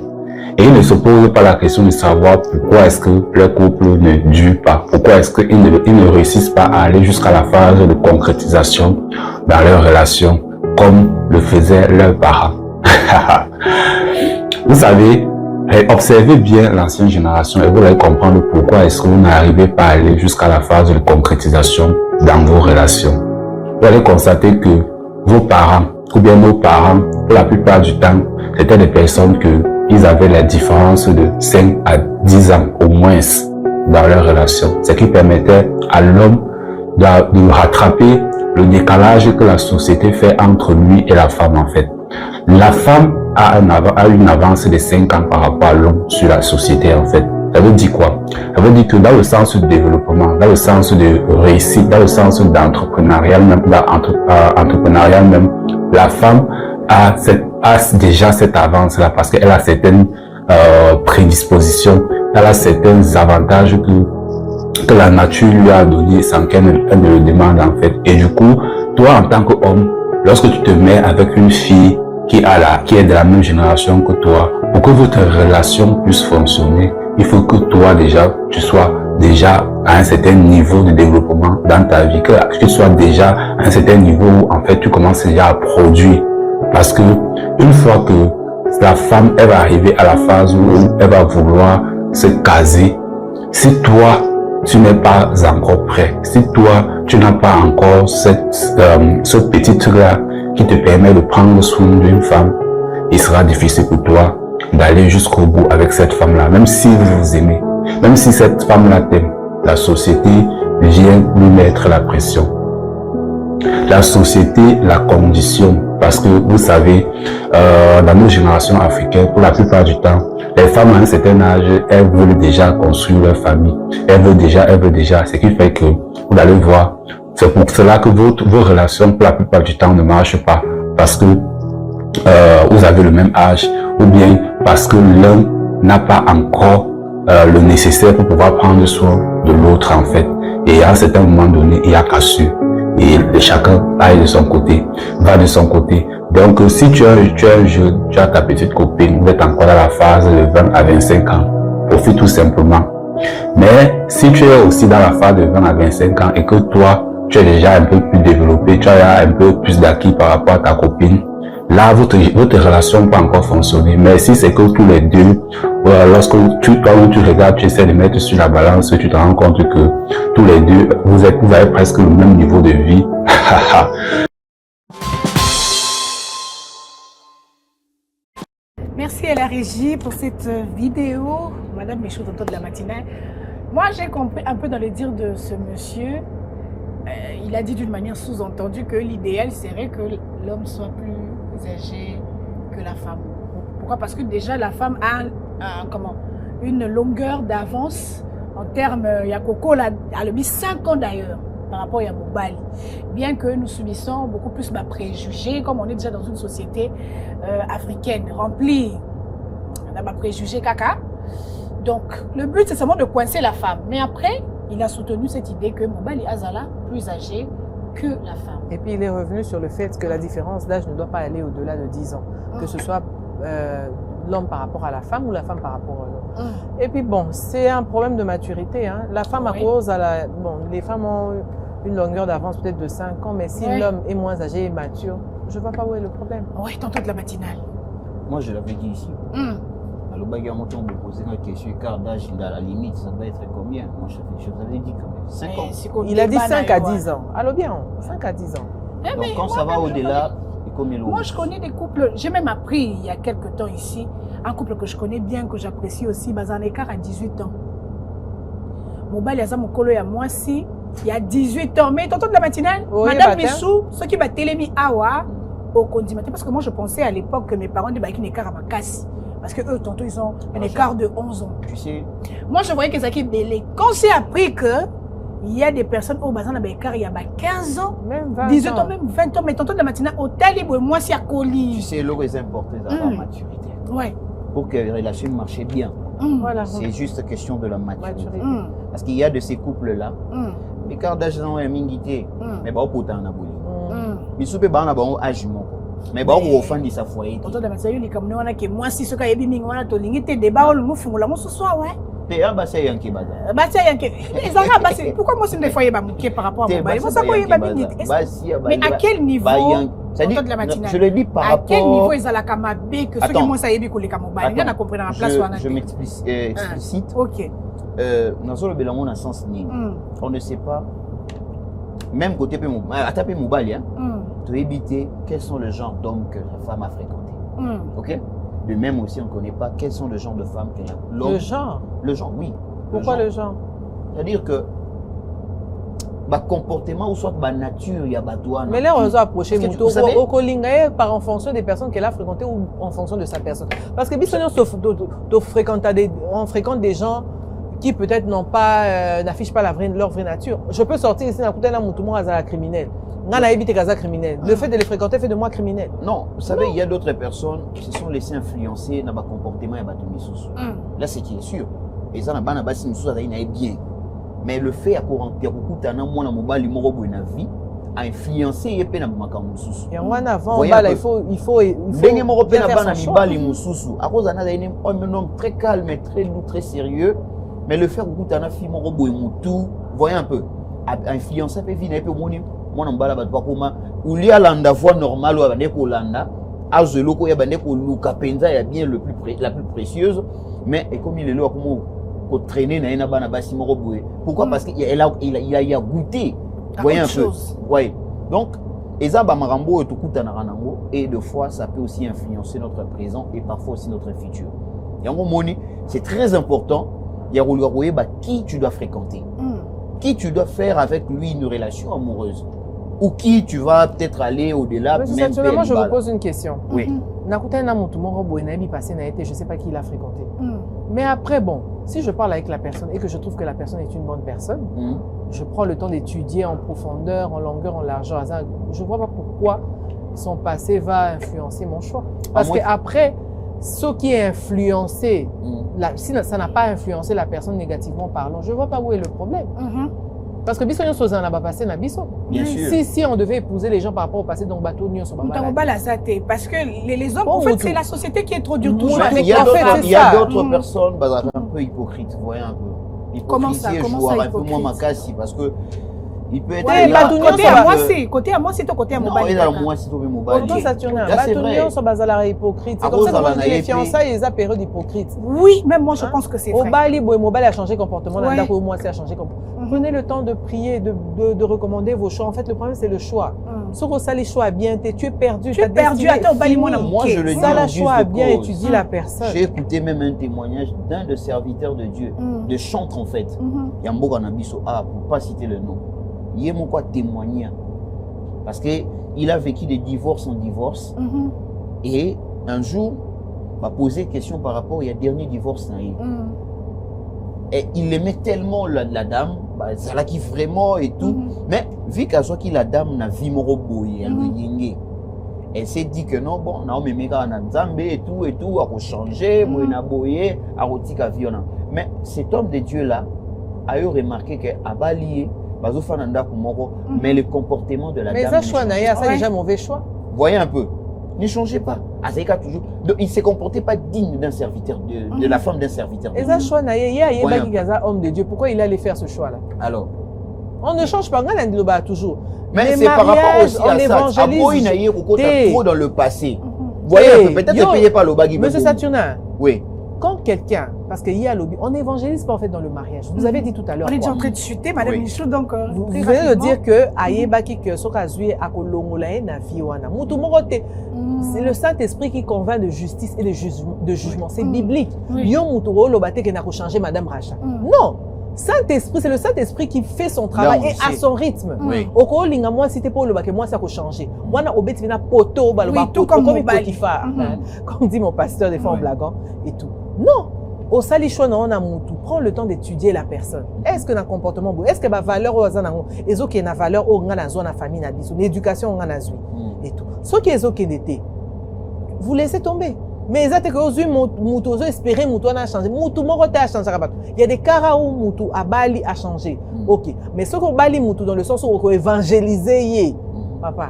Et ils ne se posent pas la question de savoir pourquoi est-ce que leur couple ne dure pas, pourquoi est-ce qu'ils ne réussissent pas à aller jusqu'à la phase de concrétisation dans leur relation, comme le faisaient leurs parents. Vous savez, observez bien l'ancienne génération et vous allez comprendre pourquoi est-ce que vous n'arrivez pas à aller jusqu'à la phase de concrétisation dans vos relations. Vous allez constater que vos parents, ou bien nos parents, pour la plupart du temps, c'était des personnes ils avaient la différence de 5 à 10 ans au moins dans leur relation. Ce qui permettait à l'homme de rattraper le décalage que la société fait entre lui et la femme en fait. La femme a une avance de 5 ans par rapport à l'homme sur la société en fait. Ça veut dire quoi? Ça veut dire que dans le sens du développement, dans le sens de réussite, dans le sens d'entrepreneuriat même, la femme a déjà cette avance-là parce qu'elle a certaines prédispositions, elle a certains avantages que que la nature lui a donné sans qu'elle ne le demande en fait. Et du coup, toi en tant qu'homme, lorsque tu te mets avec une fille qui est de la même génération que toi, pour que votre relation puisse fonctionner, il faut que toi déjà, tu sois déjà à un certain niveau de développement dans ta vie, que tu sois déjà à un certain niveau où en fait tu commences déjà à produire. Parce que une fois que la femme, elle va arriver à la phase où elle va vouloir se caser, si toi, tu n'es pas encore prêt, si toi, tu n'as pas encore ce petit truc-là qui te permet de prendre soin d'une femme, il sera difficile pour toi d'aller jusqu'au bout avec cette femme-là, même si vous vous aimez, même si cette femme-là t'aime. La société vient lui mettre la pression. La société la conditionne parce que vous savez, dans nos générations africaines, pour la plupart du temps, les femmes à un certain âge, elles veulent déjà construire leur famille. Elles veulent déjà, ce qui fait que vous allez voir, c'est pour cela que vos relations, pour la plupart du temps, ne marchent pas. Parce que vous avez le même âge, ou bien parce que l'un n'a pas encore le nécessaire pour pouvoir prendre soin de l'autre en fait. Et à un certain moment donné, il y a cassure. Et chacun aille de son côté, va de son côté. Donc si tu es un jeune, tu as ta petite copine, vous êtes encore dans la phase de 20 à 25 ans, profite tout simplement. Mais si tu es aussi dans la phase de 20 à 25 ans et que toi, tu es déjà un peu plus développé, tu as un peu plus d'acquis par rapport à ta copine, là, votre relation peut encore fonctionner. Mais si c'est que tous les deux, lorsque tu regardes, tu essaies de mettre sur la balance, tu te rends compte que tous les deux, vous avez presque le même niveau de vie. Merci à la régie pour cette vidéo, Madame Michaud de la matinale. Moi, j'ai compris un peu dans le dire de ce monsieur. Il a dit d'une manière sous-entendue que l'idéal serait que l'homme soit plus âgé que la femme. Pourquoi? Parce que déjà la femme a une longueur d'avance en termes, il y a Coco là, elle a mis 5 ans d'ailleurs par rapport à Mobali. Bien que nous subissons beaucoup plus de préjugés, comme on est déjà dans une société africaine remplie de préjugés caca. Donc le but c'est seulement de coincer la femme. Mais après, il a soutenu cette idée que Mobali Azala plus âgé que la femme. Et puis il est revenu sur le fait que la différence d'âge ne doit pas aller au-delà de 10 ans. Que ce soit l'homme par rapport à la femme ou la femme par rapport à l'homme. Et puis bon, c'est un problème de maturité. Hein. La femme à cause à la... Bon, les femmes ont une longueur d'avance peut-être de 5 ans, mais si l'homme est moins âgé et mature, je ne vois pas où est le problème. Oui, tantôt de la matinale. Moi, je l'avais dit ici. Alors, on me posait une question, écart d'âge, à la limite, ça va être combien? Moi, je vous avais dit quand même 5 ans. Il a dit 5 à 10 ans. Alors bien, 5 à 10 ans. Donc, quand ça va au-delà, moi, je connais des couples, j'ai même appris il y a quelques temps ici, un couple que je connais bien, que j'apprécie aussi, un écart à 18 ans. Mobile Yaza Mokolo et moi, si, il y a 18 ans. Mais tonton de la matinale, Madame Missou, ce qui va télémi awa au condimenter, parce que moi, je pensais à l'époque que mes parents disaient qu'il y a un écart à ma casse. Parce que eux, tantôt, ils ont un écart de 11 ans. Tu sais. Moi, je voyais que ça qui est belé. Quand j'ai appris que il y a des personnes au bazar il y a 15 ans, même 20 18 ans, même 20 ans, mais tantôt de la matinale, au talib, moi, c'est à colis. Tu sais, l'eau est important d'avoir la maturité. Ouais. Pour que la relation marche bien. Voilà. C'est juste question de la maturité. Parce qu'il y a de ces couples-là, l'écart d'âge dans un mingité, mais pas pour t'en abouler. Mais si tu peux avoir un âge, mais bon, on offend sa foyer. Tantôt de la matinale, il y a comme nous, on a que moi, si ce qu'il y a des ming, on a tout l'ingité, débat, on nous fout, on ce soir, ouais. Pourquoi moi c'est des fois par rapport à mon bail? Mais à quel niveau? Je le dis par rapport. À quel niveau ils ont la camabé que ceux qui m'ont saillé que les camabé? Il y en a compris dans la place. Je m'explicite. Ok. Dans le bélamon dans sens ni. On ne sait pas. Même côté à taper mon bail, tu éviter quels sont les genres d'hommes que la femme a fréquenté. Ok. De même aussi, on ne connaît pas quels sont les genres de femmes qu'elle a. Le genre? Le genre, oui. Pourquoi le genre? C'est-à-dire que comportement ou soit nature, il y a douane. Mais là, on doit approcher Mouto en fonction des personnes qu'elle a fréquentées ou en fonction de sa personne. Parce que on fréquente des gens qui peut-être n'affichent pas leur vraie nature. Je peux sortir ici, criminel. Le fait de les fréquenter fait de moi criminel. Non, vous savez, il y a d'autres personnes qui se sont laissées influencer dans leur comportement et dans leur Là, c'est qui est sûr. Et ça, bien. mais le fait ya kokutana mwana mobali moko boye na vie a influencé ye pe na makambo mosusu yango wana avant bala il faut ndenge moko pe na bana mibali mosusu akozana un homme très calme très doux très sérieux mais le fait kokutana fille moko boye mutu voyez un peu a influencé pe vie na pe moni mwana mobala bato bakoma uli alanda voie normale oyo abande kolanda azweloko ya bande koluka penza ya bien la plus précieuse mais ekomi lelo akomo traîner na ena bana basi moko boye pourquoi parce qu'il a goûté voyez un peu ouais donc eza ba marambo to kutana nango et de fois ça peut aussi influencer notre présent et parfois aussi notre futur yango moni c'est très important ya roulé ba qui tu dois fréquenter qui tu dois faire avec lui une relation amoureuse ou qui tu vas peut-être aller au-delà. Même moi, je vous pose une question. Oui. Je ne sais pas qui l'a fréquenté. Mais après, bon, si je parle avec la personne et que je trouve que la personne est une bonne personne, je prends le temps d'étudier en profondeur, en longueur, en largeur. Je ne vois pas pourquoi son passé va influencer mon choix. Parce qu'après, ce qui est influencé, si ça n'a pas influencé la personne négativement parlant, je ne vois pas où est le problème. Parce que biso nyonso na ba passé na biso. Bien sûr. Si on devait épouser les gens par rapport au passé, donc bateau nyonso ba. Parce que les hommes, en fait, c'est la société qui est trop dure toujours. Il y a d'autres personnes, un peu hypocrites, vous voyez un peu. Comment ça un peu moins macassi parce que il peut être côté à moi c'est ton côté à moi. Moi c'est ton mobile. Autant Saturne, bateau so bazala hypocrite. C'est comme ça que les fiançailles ils a période hypocrite. Oui, même moi je pense que c'est vrai. Obali mobile a changé comportement, la pour moi c'est a changé comportement. Prenez le temps de prier, de recommander vos choix. En fait, le problème, c'est le choix. Si tu as les choix bien, tu es perdu. Tu es perdu. Attends, moi, je le dis. Ça, la choix a bien étudié la personne. J'ai écouté même un témoignage d'un des serviteurs de Dieu, de chantre en fait. Yamboga Nabiso, pour ne pas citer le nom. Il est mon quoi témoigner. Parce qu'il a vécu de divorce en divorce. Et un jour, m'a posé une question par rapport au dernier divorce. Et il aimait tellement la dame, ça l'a qui vraiment et tout. Mais vu qu'à soit la dame n'a vu mon robot, elle s'est dit que non, bon, non, mais mega na nzambe et tout, à changer, moi na boyer, à rotika violent. Mais cet homme de Dieu là a eu remarqué que à Bali, mais le comportement de la dame. Mais ça choix naïa, ça déjà mauvais choix. Voyez un peu. Ne changez pas. Toujours. Donc, il ne se comportait pas digne d'un serviteur, de la femme d'un serviteur. Et ça, choix, il y a homme de Dieu. Pourquoi il allait faire ce choix-là? Alors, on ne change pas, on a toujours. Mais c'est par rapport aussi à ça. Il est trop dans le passé. Voyez, peut-être ne payez pas le bagui. Monsieur Saturnin. Oui. Quand quelqu'un, parce qu'il y a lobby, on n'évangélise pas en fait dans le mariage. Vous avez dit tout à l'heure. On est déjà en train de chuter, Madame Michou, donc. Vous venez de dire que Ayebaki que Sokazui a kolongolae na fiwana. C'est le Saint-Esprit qui convainc de justice et de jugement. C'est biblique. Yo muturo lobate que n'a changer Madame Racha. Non. Saint-Esprit, c'est le Saint-Esprit qui fait son travail et à son rythme. Oko linga moi si t'es pas le bac moi ça a changé. Moi na obet vina poto baloba tout comme Potiphar. Comme dit mon pasteur des fois en blaguant et tout. Non. Au salichon on a mutu. Prends le temps d'étudier la personne. Est-ce que na comportement beau? Est-ce que ba valeur au zanango ezo ke na valeur au ngana zo na famille na biso, l'éducation ngana zui et tout. Ce qui ezo ke d'été. Vous laissez tomber. Mais ils ont espéré Moutou a changé. Moutou Morote a changé. Il y a des cas où Moutou à Bali a changé. Ok. Mais ce qu'on Bali Moutou dans le sens où on évangéliser, papa,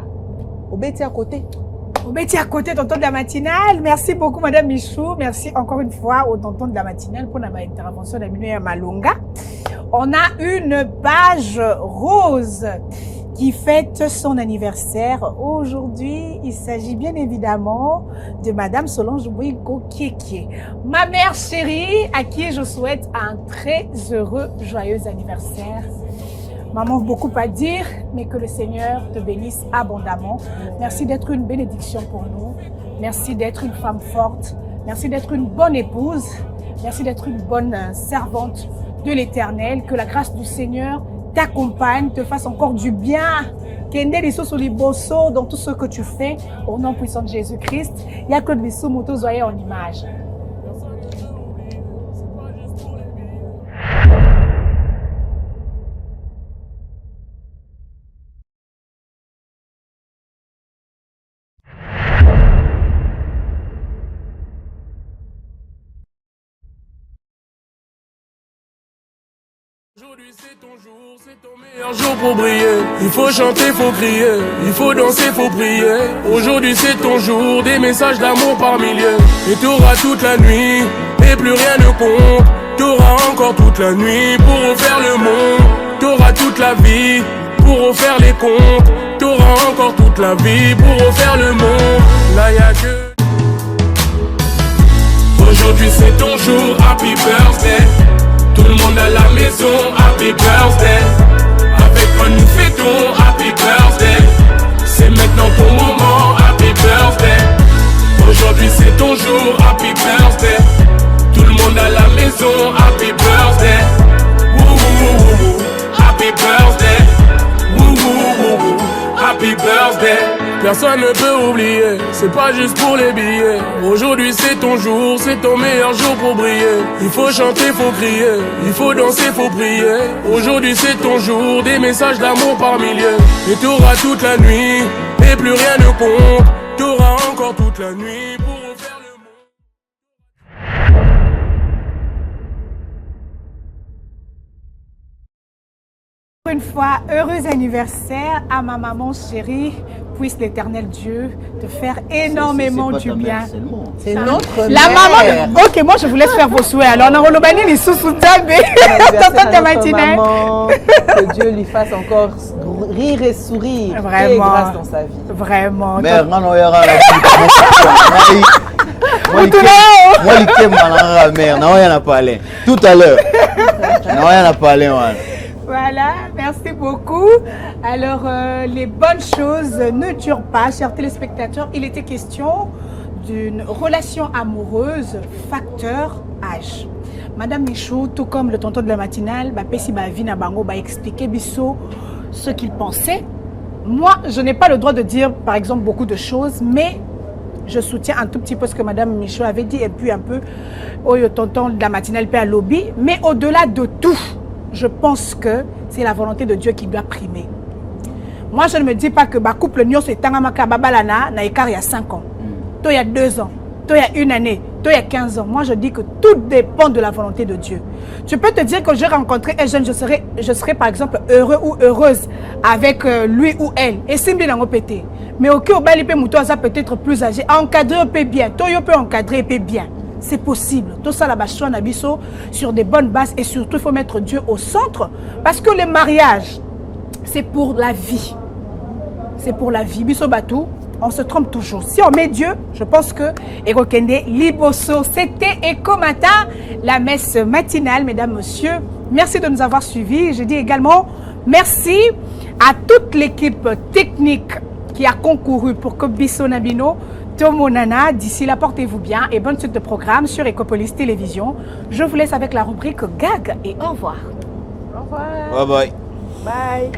au bêti à côté. Au bêti à côté, tonton de la matinale. Merci beaucoup, Madame Michou. Merci encore une fois au tonton de la matinale pour notre intervention d'Aminoya Malonga. On a une page rose qui fête son anniversaire. Aujourd'hui, il s'agit bien évidemment de Madame Solange Bouiko Kiekie, ma mère chérie, à qui je souhaite un très heureux, joyeux anniversaire. Maman, beaucoup à dire, mais que le Seigneur te bénisse abondamment. Merci d'être une bénédiction pour nous. Merci d'être une femme forte. Merci d'être une bonne épouse. Merci d'être une bonne servante de l'Éternel. Que la grâce du Seigneur t'accompagne, te fasse encore du bien. Kende liso sur les bossos dans tout ce que tu fais. Au nom puissant de Jésus-Christ. Il y a Claude Bissou, Moto Zoé en image. Aujourd'hui c'est ton jour, c'est ton meilleur jour pour briller. Il faut chanter, faut crier, il faut danser, faut prier. Aujourd'hui c'est ton jour, des messages d'amour par milliers. Et t'auras toute la nuit, et plus rien ne compte. T'auras encore toute la nuit pour refaire le monde. T'auras toute la vie pour refaire les comptes. T'auras encore toute la vie pour refaire le monde. Là y'a que... Aujourd'hui c'est ton jour, happy birthday. Tout le monde à la maison, happy birthday. Avec quoi nous fêtons, happy birthday. C'est maintenant ton moment, happy birthday. Aujourd'hui c'est ton jour, happy birthday. Tout le monde à la maison, happy birthday. Woo woo woo woo. Happy birthday. Woo woo woo woo. Happy birthday. Personne ne peut oublier, c'est pas juste pour les billets. Aujourd'hui c'est ton jour, c'est ton meilleur jour pour briller. Il faut chanter, faut crier, il faut danser, faut prier. Aujourd'hui c'est ton jour, des messages d'amour par milliers. Et t'auras toute la nuit, et plus rien ne compte. T'auras encore toute la nuit pour refaire le monde. Une fois, heureux anniversaire à ma maman chérie. Puisse l'éternel Dieu te faire énormément du bien. C'est notre La maman. Ok, moi je vous laisse faire vos souhaits. Alors, on a relobani les sous-sous-tabé. Que Dieu lui fasse encore rire et sourire. Vraiment. Et grâce dans sa vie. Vraiment. Mère, non, non, il y aura la mère, non, il y en a parlé. Tout à l'heure. Non, il y en a parlé, man. Voilà, merci beaucoup. Alors, les bonnes choses ne durent pas, chers téléspectateurs. Il était question d'une relation amoureuse, facteur âge. Madame Michaud, tout comme le tonton de la matinale, Pessi Bavina Bango va expliquer Bisso ce qu'il pensait. Moi, je n'ai pas le droit de dire, par exemple, beaucoup de choses, mais je soutiens un tout petit peu ce que Madame Michaud avait dit, et puis un peu au tonton de la matinale paix à lobby. Mais au-delà de tout, je pense que c'est la volonté de Dieu qui doit primer. Moi, je ne me dis pas que ma couple Nyon c'est Tangamaka Babalana n'a écart il y a 5 ans. Toi, il y a 2 ans. Toi, il y a 1 année. Toi, il y a 15 ans. Moi, je dis que tout dépend de la volonté de Dieu. Je peux te dire que j'ai rencontré un jeune, je serais par exemple heureux ou heureuse avec lui ou elle. Et c'est bien pété. Mais au cas où il peut peut-être plus âgé, encadrer peut bien. Toi, il peut encadrer peut bien. C'est possible. Tout ça, là-bas, sur des bonnes bases. Et surtout, il faut mettre Dieu au centre. Parce que le mariage, c'est pour la vie. C'est pour la vie. Biso Batou, on se trompe toujours. Si on met Dieu, je pense que Erokende Liboso, c'était Ekomata, la messe matinale, mesdames, messieurs. Merci de nous avoir suivis. Je dis également merci à toute l'équipe technique qui a concouru pour que Biso Nabino Tomonana, d'ici là, portez-vous bien et bonne suite de programme sur Ecopolis Télévision. Je vous laisse avec la rubrique Gag et au revoir. Au revoir. Bye bye. Bye.